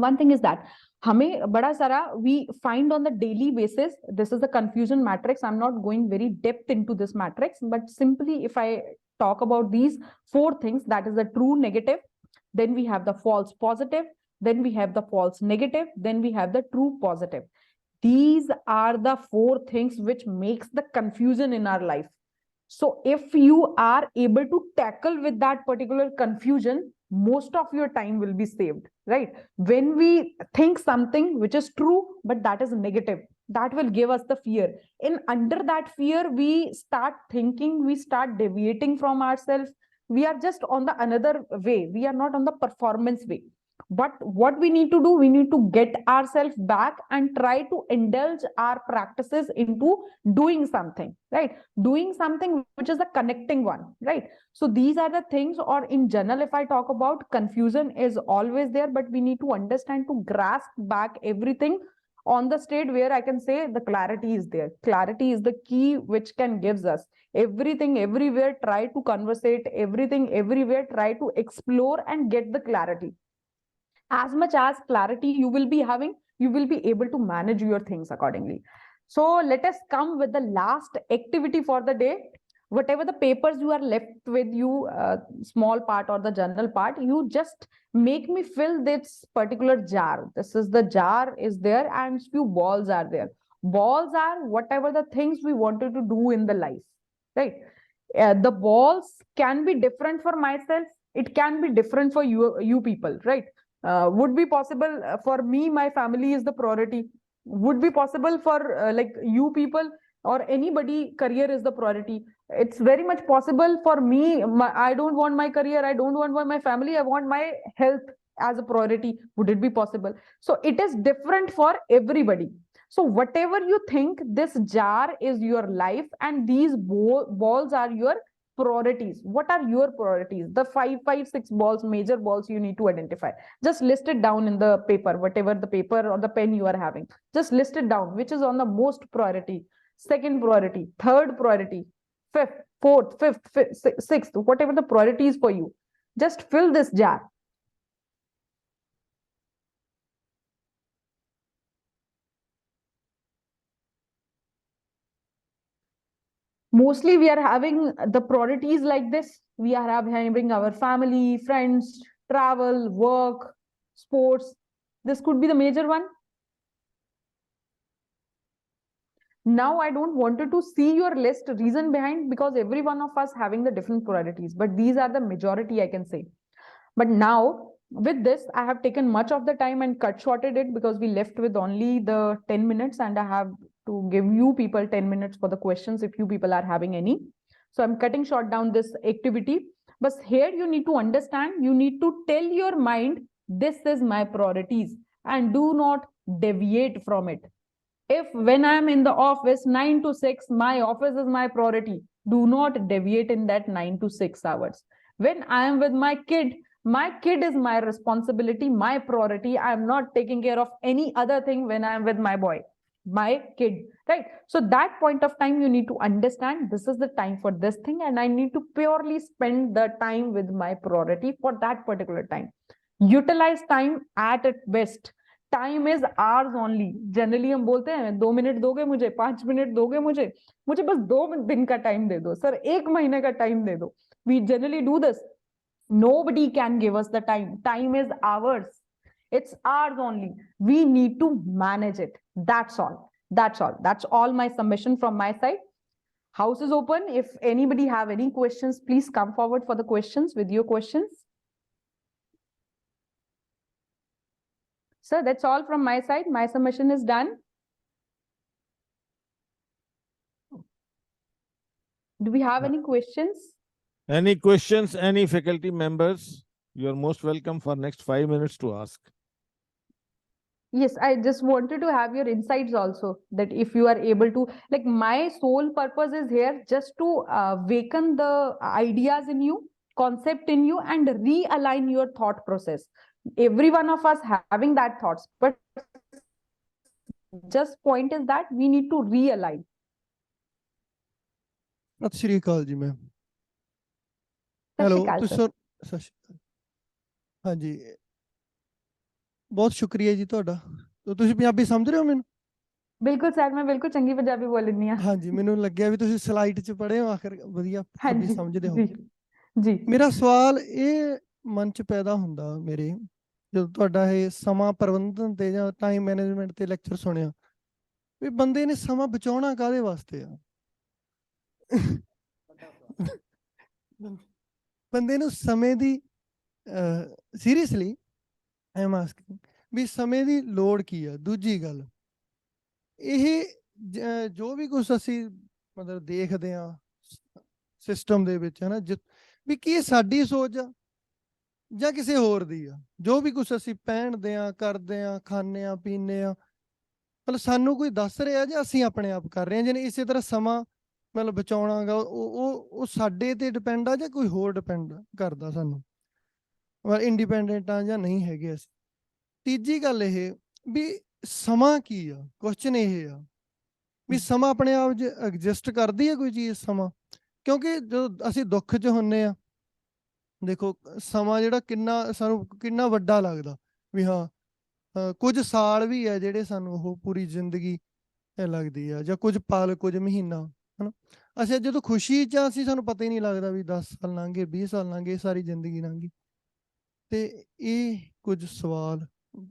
One thing is that हमें बड़ा सारा we find on the daily basis. This is the confusion matrix. I'm not going very depth into this matrix, but simply if I talk about these 4 things, that is the true negative, then we have the false positive, then we have the false negative, then we have the true positive. These are the 4 things which makes the confusion in our life. So if you are able to tackle with that particular confusion, most of your time will be saved, right? When we think something which is true but that is negative, that will give us the fear. And under that fear we start thinking, we start deviating from ourselves. We are just on the another way, we are not on the performance way. But what we need to do, we need to get ourselves back and try to indulge our practices into doing something, right? Doing something which is the connecting one, right? So these are the things. Or in general, if I talk about, confusion is always there, but we need to understand to grasp back everything on the state where I can say the clarity is there. Clarity is the key which can gives us everything everywhere. Try to conversate everything everywhere, try to explore and get the clarity. As much as clarity you will be having, you will be able to manage your things accordingly. So let us come with the last activity for the day. Whatever the papers you are left with, you small part or the general part, you just make me fill this particular jar. This is the jar is there and few balls are there. Balls are whatever the things we wanted to do in the life. right? The balls can be different for myself, it can be different for you people, right? Would be possible for me, my family is the priority. Would be possible for like you people or anybody, career is the priority. It's very much possible for me. I don't want my career, I don't want my family, I want my health as a priority. Would it be possible? So it is different for everybody. So whatever you think, this jar is your life, and these balls are your priorities. What are your priorities? The five, six balls, major balls you need to identify. Just list it down in the paper, whatever the paper or the pen you are having. Just list it down, which is on the most priority, second priority, third priority, fifth, fourth, sixth, whatever the priority is for you. Just fill this jar. Mostly we are having the priorities like this. We are having our family, friends, travel, work, sports. This could be the major one. Now I don't wanted to see your list, reason behind, because every one of us having the different priorities, but these are the majority, I can say. But now with this, I have taken much of the time and cut shorted it, because we left with only the 10 minutes and I have to give you people 10 minutes for the questions if you people are having any. So I'm cutting short down this activity. But here you need to understand, you need to tell your mind, this is my priorities, and do not deviate from it. If when I'm in the office 9 to 6, my office is my priority, do not deviate in that 9 to 6 hours. When I am with my kid is my responsibility, my priority. I am not taking care of any other thing when I am with my boy, my kid, right? So that point of time, you need to understand this is the time for this thing, and I need to purely spend the time with my priority for that particular time. Utilize time at its best. Time is ours only. Generally हम बोलते हैं 2 minute दोगे मुझे, 5 minute दोगे मुझे, मुझे बस 2 दिन का टाइम दे दो सर, 1 महीने का टाइम दे दो. We generally do this. Nobody can give us the time. Time is ours. It's ours only. We need to manage it. That's all. That's all. That's all my submission from my side. House is open. If anybody have any questions, please come forward for the questions with your questions. Sir, that's all from my side. My submission is done. Do we have any questions? Any questions, any faculty members? You are most welcome for next 5 minutes to ask. Yes, I just wanted to have your insights also, that if you are able to, like, my sole purpose is here just to awaken the ideas in you, concept in you, and realign your thought process. Every one of us having that thoughts, but just point is that we need to realign. ਸਤਿ ਸ਼੍ਰੀ ਅਕਾਲ ਜੀ ma'am. ਸਤਿ ਸ਼੍ਰੀ ਅਕਾਲ ਤੁਸੀਂ sir. ਸਤਿ ਸ਼੍ਰੀ ਅਕਾਲ. ਹਾਂਜੀ, ਬਹੁਤ ਸ਼ੁਕਰੀਆ ਜੀ ਤੁਹਾਡਾ. ਤੁਸੀਂ ਪੰਜਾਬੀ ਸਮਝ ਰਹੇ ਹੋ ਮੈਨੂੰ? ਬਿਲਕੁਲ ਸਰ, ਮੈਂ ਬਿਲਕੁਲ ਚੰਗੀ ਪੰਜਾਬੀ ਬੋਲ ਲੈਂਦੀ ਹਾਂ. ਹਾਂਜੀ, ਮੈਨੂੰ ਲੱਗਿਆ ਵੀ ਤੁਸੀਂ ਸਲਾਈਡ 'ਚ ਪੜ੍ਹੇ ਹੋ, ਆਖਰ ਵਧੀਆ ਪੰਜਾਬੀ ਸਮਝਦੇ ਹੋ. ਜੀ. ਮੇਰਾ ਸਵਾਲ ਇਹ ਮਨ 'ਚ ਪੈਦਾ ਹੁੰਦਾ ਮੇਰੇ, ਜਦੋਂ ਤੁਹਾਡਾ ਇਹ ਸਮਾਂ ਪ੍ਰਬੰਧਨ ਤੇ ਜਾਂ ਟਾਈਮ ਮੈਨੇਜਮੈਂਟ ਤੇ ਲੈਕਚਰ ਸੁਣਿਆ, ਵੀ ਬੰਦੇ ਨੇ ਸਮਾਂ ਬਚਾਉਣਾ ਕਾਹਦੇ ਵਾਸਤੇ ਆ? ਬੰਦੇ ਨੂੰ ਸਮੇਂ ਦੀ ਸੀਰੀਅਸਲੀ ਆਈ ਐਮ ਆਸਕਿੰਗ ਵੀ ਸਮੇਂ ਦੀ ਲੋੜ ਕੀ ਆ? ਦੂਜੀ ਗੱਲ, ਇਹ ਜੋ ਵੀ ਕੁਛ ਅਸੀਂ ਮਤਲਬ ਦੇਖਦੇ ਹਾਂ ਸਿਸਟਮ ਦੇ ਵਿੱਚ, ਹੈ ਨਾ, ਵੀ ਕੀ ਇਹ ਸਾਡੀ ਸੋਚ ਆ ਜਾਂ ਕਿਸੇ ਹੋਰ ਦੀ ਆ? ਜੋ ਵੀ ਕੁਛ ਅਸੀਂ ਪਹਿਨਦੇ ਹਾਂ, ਕਰਦੇ ਹਾਂ, ਖਾਂਦੇ ਹਾਂ, ਪੀਂਦੇ ਹਾਂ, ਮਤਲਬ ਸਾਨੂੰ ਕੋਈ ਦੱਸ ਰਿਹਾ ਜਾਂ ਅਸੀਂ ਆਪਣੇ ਆਪ ਕਰ ਰਹੇ ਹਾਂ? ਜਿਹਨੇ ਇਸੇ ਤਰ੍ਹਾਂ ਸਮਾਂ ਮਤਲਬ ਬਚਾਉਣਾ ਗਾ, ਉਹ ਸਾਡੇ ਤੇ ਡਿਪੈਂਡ ਆ ਜਾਂ ਕੋਈ ਹੋਰ ਡਿਪੈਂਡ ਕਰਦਾ ਸਾਨੂੰ? ਇੰਡੀਪੈਂਡੈਂਟ ਆ ਜਾਂ ਨਹੀਂ ਹੈਗੇ ਅਸੀਂ? ਤੀਜੀ ਗੱਲ ਇਹ ਵੀ ਸਮਾਂ ਕੀ ਆ? ਕੁਐਸਚਨ ਇਹ ਆ ਵੀ ਸਮਾਂ ਆਪਣੇ ਆਪ 'ਚ ਐਗਜ਼ਿਸਟ ਕਰਦੀ ਹੈ ਕੋਈ ਚੀਜ਼ ਸਮਾਂ? ਕਿਉਂਕਿ ਜਦੋਂ ਅਸੀਂ ਦੁੱਖ 'ਚ ਹੁੰਦੇ ਹਾਂ, ਦੇਖੋ ਸਮਾਂ ਜਿਹੜਾ ਸਾਨੂੰ ਕਿੰਨਾ ਵੱਡਾ ਲੱਗਦਾ, ਵੀ ਹਾਂ ਕੁਝ ਸਾਲ ਵੀ ਆ ਜਿਹੜੇ ਸਾਨੂੰ ਉਹ ਪੂਰੀ ਜ਼ਿੰਦਗੀ ਲੱਗਦੀ ਆ, ਜਾਂ ਕੁਝ ਪਲ, ਕੁਝ ਮਹੀਨਾ, ਹੈ ਨਾ। ਅਸੀਂ ਜਦੋਂ ਖੁਸ਼ੀ 'ਚ ਅਸੀਂ ਸਾਨੂੰ ਪਤਾ ਹੀ ਨਹੀਂ ਲੱਗਦਾ ਵੀ 10 ਸਾਲ ਲੰਘ ਗਏ, 20 ਸਾਲ ਲੰਘ ਗਏ, ਸਾਰੀ ਜ਼ਿੰਦਗੀ ਲੰਘ ਗਈ। ਤੇ ਇਹ ਕੁਝ ਸਵਾਲ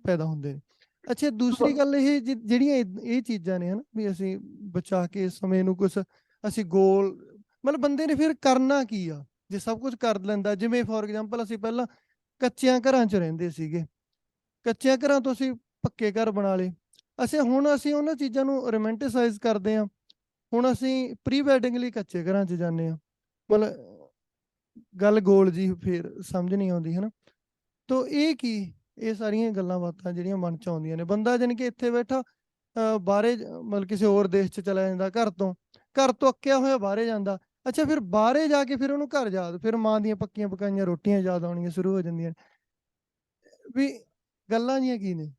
ਪੈਦਾ ਹੁੰਦੇ ਨੇ। ਅੱਛਾ, ਦੂਸਰੀ ਗੱਲ ਇਹ ਜਿਹੜੀਆਂ ਇਹ ਚੀਜ਼ਾਂ ਨੇ, ਹੈ ਨਾ, ਵੀ ਅਸੀਂ ਬਚਾ ਕੇ ਸਮੇਂ ਨੂੰ ਕੁਛ ਅਸੀਂ ਗੋਲ ਮਤਲਬ ਬੰਦੇ ਨੇ ਫਿਰ ਕਰਨਾ ਕੀ ਆ ਜੇ ਸਭ ਕੁਝ ਕਰ ਲੈਂਦਾ। ਜਿਵੇਂ ਫੋਰ ਐਗਜ਼ਾਮਪਲ ਅਸੀਂ ਪਹਿਲਾਂ ਕੱਚਿਆਂ ਘਰਾਂ 'ਚ ਰਹਿੰਦੇ ਸੀਗੇ, ਕੱਚਿਆਂ ਘਰਾਂ ਤੋਂ ਅਸੀਂ ਪੱਕੇ ਘਰ ਬਣਾ ਲਏ। ਹੁਣ ਅਸੀਂ ਉਹਨਾਂ ਚੀਜ਼ਾਂ ਨੂੰ ਰੋਮੈਂਟਿਸਾਈਜ਼ ਕਰਦੇ ਹਾਂ। ਹੁਣ ਅਸੀਂ ਪ੍ਰੀ ਵੈਡਿੰਗ ਲਈ ਕੱਚੇ ਘਰਾਂ 'ਚ ਜਾਂਦੇ ਹਾਂ। ਮਤਲਬ ਗੱਲ ਗੋਲ ਜੀ ਫਿਰ ਸਮਝ ਨਹੀਂ ਆਉਂਦੀ ਹੈ ਨਾ। ਤੋ ਇਹ ਕੀ, ਇਹ ਸਾਰੀਆਂ ਗੱਲਾਂ ਬਾਤਾਂ ਜਿਹੜੀਆਂ ਮਨ 'ਚ ਆਉਂਦੀਆਂ ਨੇ। ਬੰਦਾ ਜਾਣੀ ਕਿ ਇੱਥੇ ਬੈਠਾ ਬਾਹਰੇ ਮਤਲਬ ਕਿਸੇ ਹੋਰ ਦੇਸ਼ 'ਚ ਚਲਾ ਜਾਂਦਾ, ਘਰ ਤੋਂ ਅੱਕਿਆ ਹੋਇਆ ਬਾਹਰੇ ਜਾਂਦਾ। ਅੱਛਾ, ਫਿਰ ਬਾਹਰੇ ਜਾ ਕੇ ਫਿਰ ਉਹਨੂੰ ਘਰ ਯਾਦ, ਫਿਰ ਮਾਂ ਦੀਆਂ ਪੱਕੀਆਂ ਪਕਾਈਆਂ ਰੋਟੀਆਂ ਯਾਦ ਆਉਣੀਆਂ ਸ਼ੁਰੂ ਹੋ ਜਾਂਦੀਆਂ ਵੀ ਗੱਲਾਂ ਜੀਆਂ ਕੀ ਨੇ।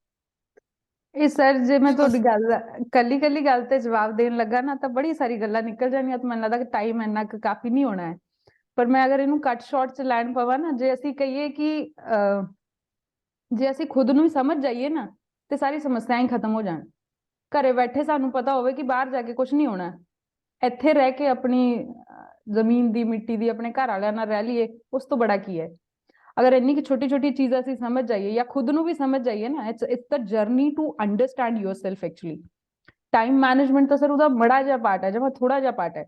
ਇਹ ਸਰ ਜੇ ਮੈਂ ਇਹ ਤੁਹਾਡੀ ਬਸ ਗੱਲ ਕੱਲੀ ਗੱਲ ਤੇ ਜਵਾਬ ਦੇਣ ਲੱਗਾ ਨਾ ਤਾਂ ਬੜੀ ਸਾਰੀ ਗੱਲਾਂ ਨਿਕਲ ਜਾਣੀਆਂ ਤਾਂ ਮੈਨੂੰ ਲੱਗਦਾ ਕਿ ਟਾਈਮ ਇੰਨਾ ਕੁ ਕਾਫੀ ਨਹੀਂ ਹੋਣਾ ਹੈ। ਪਰ ਮੈਂ ਅਗਰ ਇਹਨੂੰ ਕੱਟ ਸ਼ਾਰਟ ਚ ਲੈਣ ਪਵਾਂ ਨਾ, ਜੇ ਅਸੀਂ ਕਹੀਏ ਕਿ ਜੇ ਅਸੀਂ ਖੁਦ ਨੂੰ ਹੀ ਸਮਝ ਜਾਈਏ ਨਾ ਤੇ ਸਾਰੀ ਸਮੱਸਿਆਵਾਂ ਹੀ ਖਤਮ ਹੋ ਜਾਣ। ਘਰੇ ਬੈਠੇ ਸਾਨੂੰ ਪਤਾ ਹੋਵੇ ਕਿ ਬਾਹਰ ਜਾ ਕੇ ਕੁਝ ਨਹੀਂ ਹੋਣਾ, ਇੱਥੇ ਰਹਿ ਕੇ ਆਪਣੀ ਜ਼ਮੀਨ ਦੀ ਮਿੱਟੀ ਦੀ ਆਪਣੇ ਘਰ ਵਾਲਿਆਂ ਨਾਲ ਰਹਿ ਲਈਏ, ਉਸ ਤੋਂ ਬੜਾ ਕੀ ਹੈ। ਅਗਰ ਇੰਨੀ ਕਿ ਛੋਟੀ ਛੋਟੀ ਚੀਜ਼ਾਂ ਅਸੀਂ ਸਮਝ ਜਾਈਏ ਜਾਂ ਖੁਦ ਨੂੰ ਵੀ ਸਮਝ ਜਾਈਏ ਨਾ, it's the journey to understand yourself actually. Time management ਤਾਂ ਸਰ ਉਹਦਾ ਬੜਾ ਜਿਹਾ ਪਾਰਟ ਹੈ, ਜਿਵੇਂ ਥੋੜਾ ਜਿਹਾ ਪਾਰਟ ਹੈ।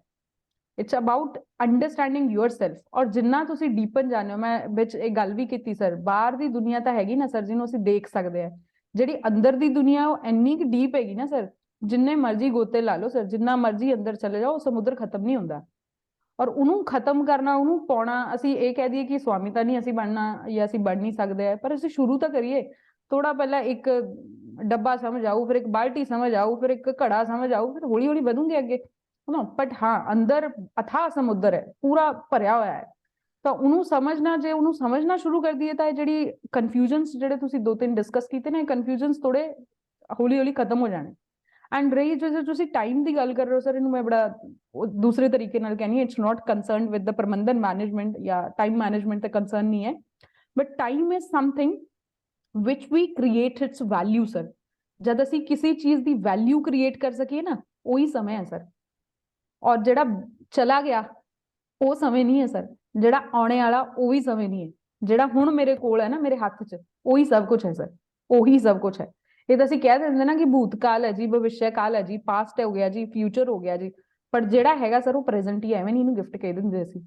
It's about understanding yourself. ਔਰ ਜਿੰਨਾ ਤੁਸੀਂ ਡੀਪਨ ਜਾਣਦੇ ਹੋ, ਮੈਂ ਵਿੱਚ ਇਹ ਗੱਲ ਵੀ ਕੀਤੀ ਸਰ, ਬਾਹਰ ਦੀ ਦੁਨੀਆ ਤਾਂ ਹੈਗੀ ਨਾ ਸਰ ਜਿਹਨੂੰ ਅਸੀਂ ਦੇਖ ਸਕਦੇ ਹਾਂ, ਜਿਹੜੀ ਅੰਦਰ ਦੀ ਦੁਨੀਆ ਉਹ ਇੰਨੀ ਕੁ ਡੀਪ ਹੈਗੀ ਨਾ ਸਰ, ਜਿੰਨੇ ਮਰਜ਼ੀ ਗੋਤੇ ਲਾ ਲਓ ਸਰ, ਜਿੰਨਾ ਮਰਜ਼ੀ ਅੰਦਰ ਚਲੇ ਜਾਓ, ਸਮੁੰਦਰ ਖਤਮ ਨਹੀਂ ਹੁੰਦਾ। ਔਰ ਉਹਨੂੰ ਖਤਮ ਕਰਨਾ, ਉਹਨੂੰ ਪਾਉਣਾ, ਅਸੀਂ ਇਹ ਕਹਿ ਦਈਏ ਕਿ ਸਵਾਮੀ ਤਾਂ ਨਹੀਂ ਅਸੀਂ ਬਣਨਾ ਜਾਂ ਅਸੀਂ ਬਣ ਨਹੀਂ ਸਕਦੇ, ਪਰ ਅਸੀਂ ਸ਼ੁਰੂ ਤਾਂ ਕਰੀਏ। ਥੋੜਾ ਪਹਿਲਾਂ ਇੱਕ ਡੱਬਾ ਸਮਝ ਆਊ, ਫਿਰ ਇੱਕ ਬਾਲਟੀ ਸਮਝ ਆਊ, ਫਿਰ ਇੱਕ ਘੜਾ ਸਮਝ ਆਊ, ਫਿਰ ਹੌਲੀ ਹੌਲੀ ਵਧੂਗੇ ਅੱਗੇ ਨਾ। ਬਟ ਹਾਂ, ਅੰਦਰ ਅਥਾਹ ਸਮੁੰਦਰ ਹੈ, ਪੂਰਾ ਭਰਿਆ ਹੋਇਆ ਹੈ। ਤਾਂ ਉਹਨੂੰ ਸਮਝਣਾ, ਜੇ ਉਹਨੂੰ ਸਮਝਣਾ ਸ਼ੁਰੂ ਕਰ ਦਈਏ ਤਾਂ ਇਹ ਜਿਹੜੀ ਕਨਫਿਊਜ਼ਨਸ ਜਿਹੜੇ ਤੁਸੀਂ ਦੋ ਤਿੰਨ ਡਿਸਕਸ ਕੀਤੇ ਨੇ, ਕਨਫਿਊਜ਼ਨਸ ਥੋੜੇ ਹੌਲੀ ਹੌਲੀ ਖਤਮ ਹੋ ਜਾਣੇ। ਐਂਡ ਰਹੀ ਜੇ ਤੁਸੀਂ ਟਾਈਮ ਦੀ ਗੱਲ ਕਰ ਰਹੇ ਹੋ ਸਰ, ਇਹਨੂੰ ਮੈਂ ਬੜਾ ਦੂਸਰੇ ਤਰੀਕੇ ਨਾਲ ਕਹਿੰਦੀ, it's not concerned with the ਪ੍ਰਬੰਧਨ ਮੈਨੇਜਮੈਂਟ ਜਾਂ ਟਾਈਮ ਮੈਨੇਜਮੈਂਟ ਤੇ ਕੰਸਰਨ ਨਹੀਂ ਹੈ, but time is something which we create its value sir. ਜਦ ਅਸੀਂ ਕਿਸੇ ਚੀਜ਼ ਦੀ ਵੈਲਿਊ ਕ੍ਰੀਏਟ ਕਰ ਸਕੀਏ ਨਾ, ਉਹੀ ਸਮੇਂ ਹੈ ਸਰ। ਔਰ ਜਿਹੜਾ ਚਲਾ ਗਿਆ ਉਹ ਸਮੇਂ ਨਹੀਂ ਹੈ ਸਰ, ਜਿਹੜਾ ਆਉਣੇ ਵਾਲਾ ਉਹ ਵੀ ਸਮੇਂ ਨਹੀਂ ਹੈ। ਜਿਹੜਾ ਹੁਣ ਮੇਰੇ ਕੋਲ ਹੈ ਨਾ, ਮੇਰੇ ਹੱਥ 'ਚ, ਉਹੀ ਸਭ ਕੁਝ ਹੈ ਸਰ, ਉਹੀ ਸਭ ਕੁਝ ਹੈ। ਇਹ ਤਾਂ ਅਸੀਂ ਕਹਿ ਦਿੰਦੇ ਨਾ ਕਿ ਭੂਤਕਾਲ ਹੈ ਜੀ, ਭਵਿष्य ਕਾਲ ਹੈ ਜੀ, ਪਾਸਟ ਹੋ ਗਿਆ ਜੀ, ਫਿਊਚਰ ਹੋ ਗਿਆ ਜੀ, ਪਰ ਜਿਹੜਾ ਹੈਗਾ ਸਰ ਉਹ ਪ੍ਰੈਜ਼ੈਂਟ ਹੀ ਹੈ। ਐਵੇਂ ਨਹੀਂ ਇਹਨੂੰ ਗਿਫਟ ਕਹਿ ਦਿੰਦੇ ਅਸੀਂ,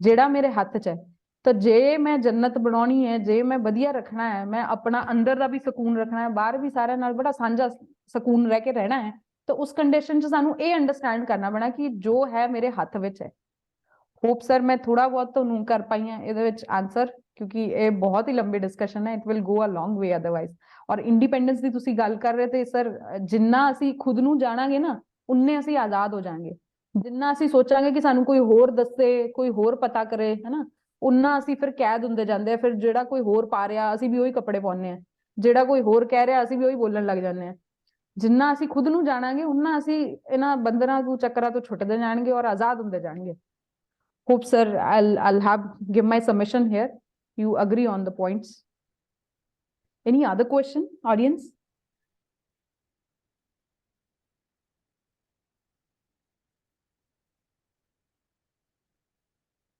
ਜਿਹੜਾ ਮੇਰੇ ਹੱਥ 'ਚ ਹੈ। ਤਾਂ ਜੇ ਮੈਂ ਜੰਨਤ ਬਣਾਉਣੀ ਹੈ, ਜੇ ਮੈਂ ਵਧੀਆ ਰੱਖਣਾ ਹੈ, ਮੈਂ ਆਪਣਾ ਅੰਦਰ ਦਾ ਵੀ ਸਕੂਨ ਰੱਖਣਾ ਹੈ, ਬਾਹਰ ਵੀ ਸਾਰਿਆਂ ਨਾਲ ਬੜਾ ਸਾਂਝਾ ਸਕੂਨ ਰਹਿ ਕੇ ਰਹਿਣਾ ਹੈ, ਤਾਂ ਉਸ ਕੰਡੀਸ਼ਨ 'ਚ ਸਾਨੂੰ ਇਹ ਅੰਡਰਸਟੈਂਡ ਕਰਨਾ ਪੈਣਾ ਕਿ ਜੋ ਹੈ ਮੇਰੇ ਹੱਥ ਵਿੱਚ ਹੈ। ਹੋਪ ਸਰ ਮੈਂ ਥੋੜਾ ਬਹੁਤ ਤੁਹਾਨੂੰ ਕਰ ਪਾਈ ਹਾਂ ਇਹਦੇ ਵਿੱਚ ਆਨਸਰ, ਕਿਉਂਕਿ ਇਹ ਬਹੁਤ ਹੀ ਲੰਬੀ ਡਿਸਕਸ਼ਨ ਹੈ, it will go a long way otherwise. ਔਰ ਇੰਡੀਪੈਂਡੈਂਸ ਦੀ ਤੁਸੀਂ ਗੱਲ ਕਰ ਰਹੇ ਤੇ ਸਰ, ਜਿੰਨਾ ਅਸੀਂ ਖੁਦ ਨੂੰ ਜਾਣਾਂਗੇ ਨਾ, ਉਨੇ ਅਸੀਂ ਆਜ਼ਾਦ ਹੋ ਜਾਾਂਗੇ। ਜਿੰਨਾ ਅਸੀਂ ਸੋਚਾਂਗੇ ਕਿ ਸਾਨੂੰ ਕੋਈ ਹੋਰ ਦੱਸੇ, ਕੋਈ ਹੋਰ ਪਤਾ ਕਰੇ, ਹਨਾ, ਉਨਾ ਅਸੀਂ ਫਿਰ ਕੈਦ ਹੁੰਦੇ ਜਾਂਦੇ ਆ। ਫਿਰ ਜਿਹੜਾ ਕੋਈ ਹੋਰ ਪਾ ਰਿਹਾ ਅਸੀਂ ਵੀ ਉਹੀ ਕੱਪੜੇ ਪਾਉਂਦੇ ਆ, ਜਿਹੜਾ ਕੋਈ ਹੋਰ ਕਹਿ ਰਿਹਾ ਅਸੀਂ ਵੀ ਉਹੀ ਬੋਲਣ ਲੱਗ ਜਾਂਦੇ ਆ। ਜਿੰਨਾ ਅਸੀਂ ਖੁਦ ਨੂੰ ਜਾਣਾਂਗੇ, ਉਨਾ ਅਸੀਂ ਇਹਨਾਂ ਬੰਧਨਾਂ ਤੋਂ, ਚੱਕਰਾਂ ਤੋਂ ਛੁੱਟਦੇ ਜਾਣਗੇ ਔਰ ਆਜ਼ਾਦ ਹੁੰਦੇ ਜਾਣਗੇ। Hope sir, I'll give my submission here. You agree on the points. Any other question, audience?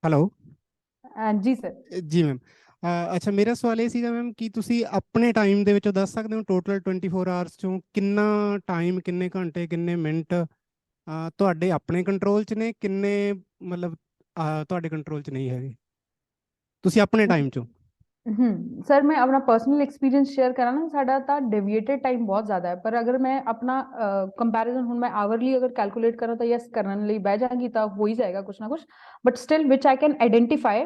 Hello ਜੀ ਸਰ। ਜੀ ਮੈਮ, ਅੱਛਾ ਮੇਰਾ ਸਵਾਲ ਇਹ ਸੀਗਾ ਮੈਮ ਕਿ ਤੁਸੀਂ ਆਪਣੇ ਟਾਈਮ ਦੇ ਵਿੱਚੋਂ ਦੱਸ ਸਕਦੇ ਹੋ ਟੋਟਲ 24 ਆਵਰਸ ਚੋਂ ਕਿੰਨਾ ਟਾਈਮ, ਕਿੰਨੇ ਘੰਟੇ, ਕਿੰਨੇ ਮਿੰਟ ਤੁਹਾਡੇ ਆਪਣੇ ਕੰਟਰੋਲ 'ਚ ਨੇ, ਕਿੰਨੇ ਮਤਲਬ ਤੁਹਾਡੇ ਕੰਟਰੋਲ 'ਚ ਨਹੀਂ ਹੈਗੇ, ਤੁਸੀਂ ਆਪਣੇ ਟਾਈਮ 'ਚੋਂ? ਸਰ ਮੈਂ ਆਪਣਾ ਪਰਸਨਲ ਐਕਸਪੀਰੀਅੰਸ ਸ਼ੇਅਰ ਕਰਾਂ ਨਾ, ਸਾਡਾ ਤਾਂ ਡੇਵੀਏਟਡ ਟਾਈਮ ਬਹੁਤ ਜ਼ਿਆਦਾ ਹੈ। ਪਰ ਅਗਰ ਮੈਂ ਆਪਣਾ ਕੰਪੈਰੀਜ਼ਨ ਹੁਣ ਮੈਂ ਆਵਰਲੀ ਅਗਰ ਕੈਲਕੂਲੇਟ ਕਰਾਂ ਤਾਂ ਯੈਸ, ਕਰਨ ਲਈ ਬਹਿ ਜਾਵਾਂਗੀ ਤਾਂ ਹੋ ਹੀ ਜਾਏਗਾ ਕੁਛ ਨਾ ਕੁਛ। But still which I can identify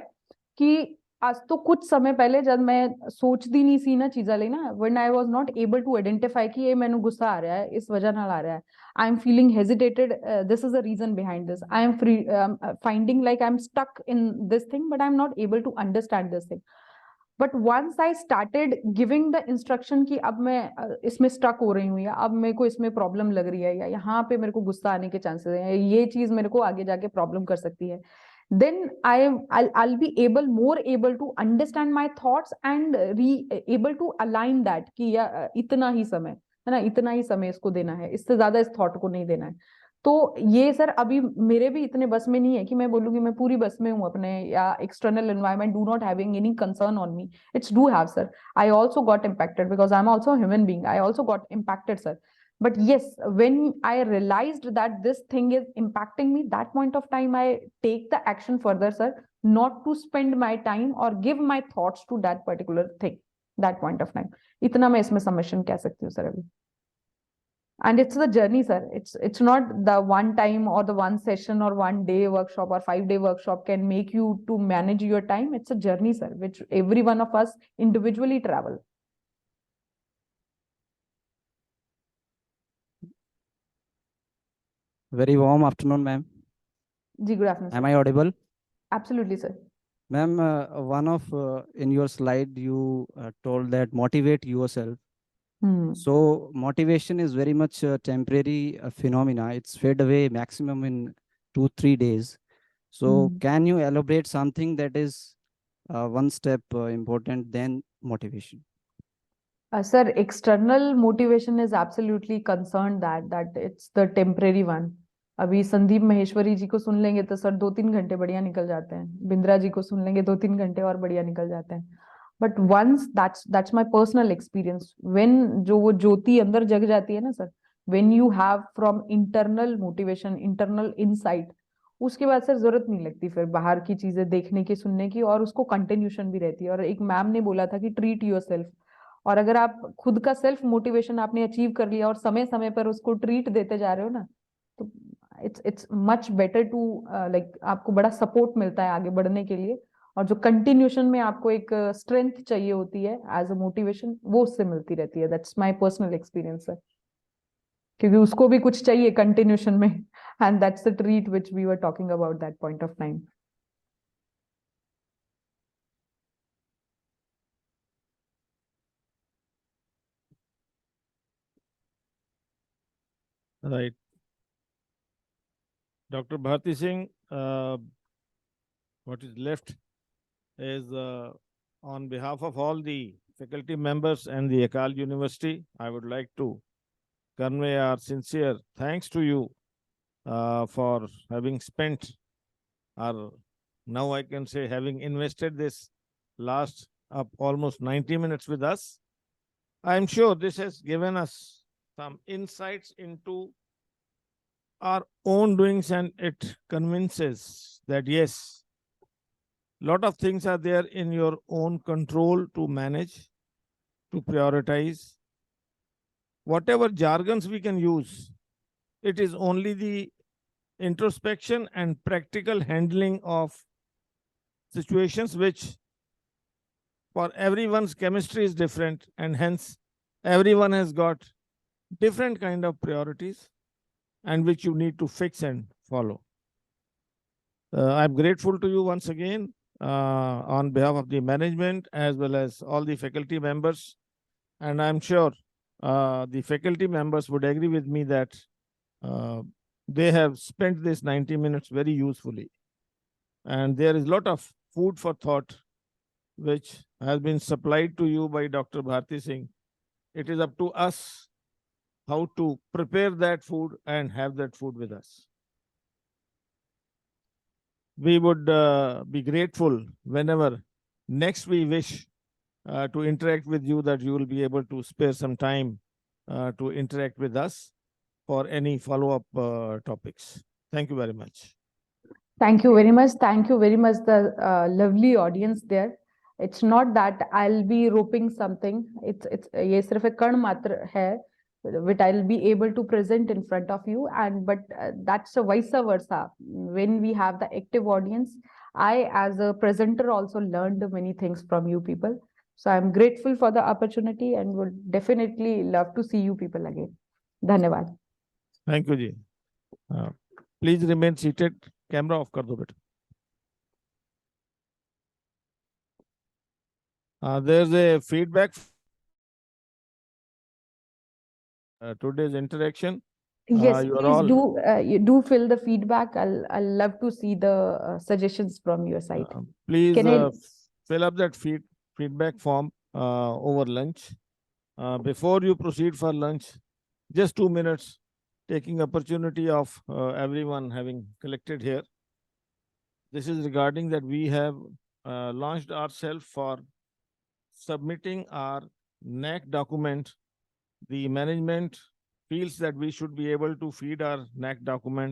ਕਿ ਅੱਜ ਤੋਂ ਕੁਝ ਸਮੇਂ ਪਹਿਲੇ ਜਦ ਮੈਂ ਸੋਚਦੀ ਨਹੀਂ ਸੀ ਨਾ ਚੀਜ਼ਾਂ ਲਈ ਨਾ, one I was not able to identify ਕਿ ਇਹ ਮੈਨੂੰ ਗੁੱਸਾ ਆ ਰਿਹਾ ਹੈ, ਇਸ ਵਜ੍ਹਾ ਨਾਲ ਆ ਰਿਹਾ ਹੈ, I am feeling hesitated, this is the reason behind this, I am finding like I am stuck in this thing, but I am not able to understand this thing. But once I started giving the instruction कि अब मैं इसमें stuck हो रही हूँ, या अब मेरे को इसमें प्रॉब्लम लग रही है, या यहाँ पे मेरे को गुस्सा आने के चांसेस हैं, ये चीज मेरे को आगे जाके प्रॉब्लम कर सकती है, then I'll be more able to understand my thoughts and able to align that कि या इतना ही समय है ना, इतना ही समय इसको देना है, इससे ज्यादा इस थॉट को नहीं देना है। तो ये सर अभी मेरे भी इतने बस में नहीं है कि मैं बोलूँ कि मैं पूरी बस में हूँ अपने, या external environment do not having any concern on me, it's do have sir. I also got impacted because I am also human being, I also got impacted sir. But yes, when I realized that this thing is impacting me, that point of time I take the action further, sir, not to spend my time or give my thoughts to that particular thing, that point of time. इतना मैं इसमें submission कह सकती हूँ sir अभी. And it's the journey, sir. It's not the one time or the one session or one day workshop or 5-day workshop can make you to manage your time. It's a journey, sir, which every one of us individually travel. Very warm afternoon, ma'am. Ji, good afternoon, sir. Am I audible? Absolutely, sir. Ma'am, one of in your slide, you told that motivate yourself. So motivation is very much a temporary phenomena. It's fade away maximum in 2-3 days. So can you elaborate something that is one step important than motivation? Sir, external motivation is absolutely concerned that it's the temporary one. अभी संदीप महेश्वरी जी को सुन लेंगे तो sir 2-3 घंटे बढ़िया निकल जाते हैं. बिंद्रा जी को सुन लेंगे 2-3 घंटे और बढ़िया निकल जाते हैं. But once that's my personal experience. When जो वो ज्योति अंदर जग जाती है ना sir, when you have from internal motivation, internal insight, उसके बाद सर जरूरत नहीं लगती फिर बाहर की चीजें देखने की, सुनने की, और उसको कंटिन्यूशन भी रहती है. और एक मैम ने बोला था कि ट्रीट योरसेल्फ. और अगर आप खुद का सेल्फ मोटिवेशन आपने अचीव कर लिया और समय समय पर उसको ट्रीट देते जा रहे हो ना, तो it's much better to like आपको बड़ा सपोर्ट मिलता है आगे बढ़ने के लिए. और जो कंटिन्यूशन में आपको एक स्ट्रेंथ चाहिए होती है एज अ मोटिवेशन, वो उससे मिलती रहती है. दैट्स माय पर्सनल एक्सपीरियंस है, क्योंकि उसको भी कुछ चाहिए कंटिन्यूशन में. And that's the treat which we were talking about that point of time. Right. Dr. Bharti Singh, what is left is on behalf of all the faculty members and the Akal University, I would like to convey our sincere thanks to you for having spent, or now I can say having invested this last up almost 90 minutes with us. I'm sure this has given us some insights into our own doings, and it convinces that yes, lot of things are there in your own control to manage, to prioritize. Whatever jargons we can use, it is only the introspection and practical handling of situations which for everyone's chemistry is different, and hence everyone has got different kind of priorities and which you need to fix and follow. I'm grateful to you once again on behalf of the management as well as all the faculty members. And I'm sure the faculty members would agree with me that they have spent this 90 minutes very usefully. And there is a lot of food for thought which has been supplied to you by Dr. Bharti Singh. It is up to us how to prepare that food and have that food with us. We would be grateful whenever next we wish to interact with you, that you will be able to spare some time to interact with us for any follow-up topics. Thank you very much. Thank you very much. Thank you very much, the lovely audience there. It's not that I'll be roping something. It's ये सिर्फ एक कण मात्र है which I'll be able to present in front of you, and but that's a vice versa. When we have the active audience, I as a presenter also learned many things from you people. So I'm grateful for the opportunity and would definitely love to see you people again. धन्यवाद. Thank you, ji. Please remain seated. Camera off कर दो बेटा. There's a feedback. Today's interaction. Yes, you are please all, do. You do fill the feedback. I'll love to see the suggestions from your side. please Can I? fill up that feedback form over lunch. Before you proceed for lunch, just 2 minutes, taking opportunity of everyone having collected here. This is regarding that we have launched ourselves for submitting our NAC document. The management feels that we should be able to feed our NAC document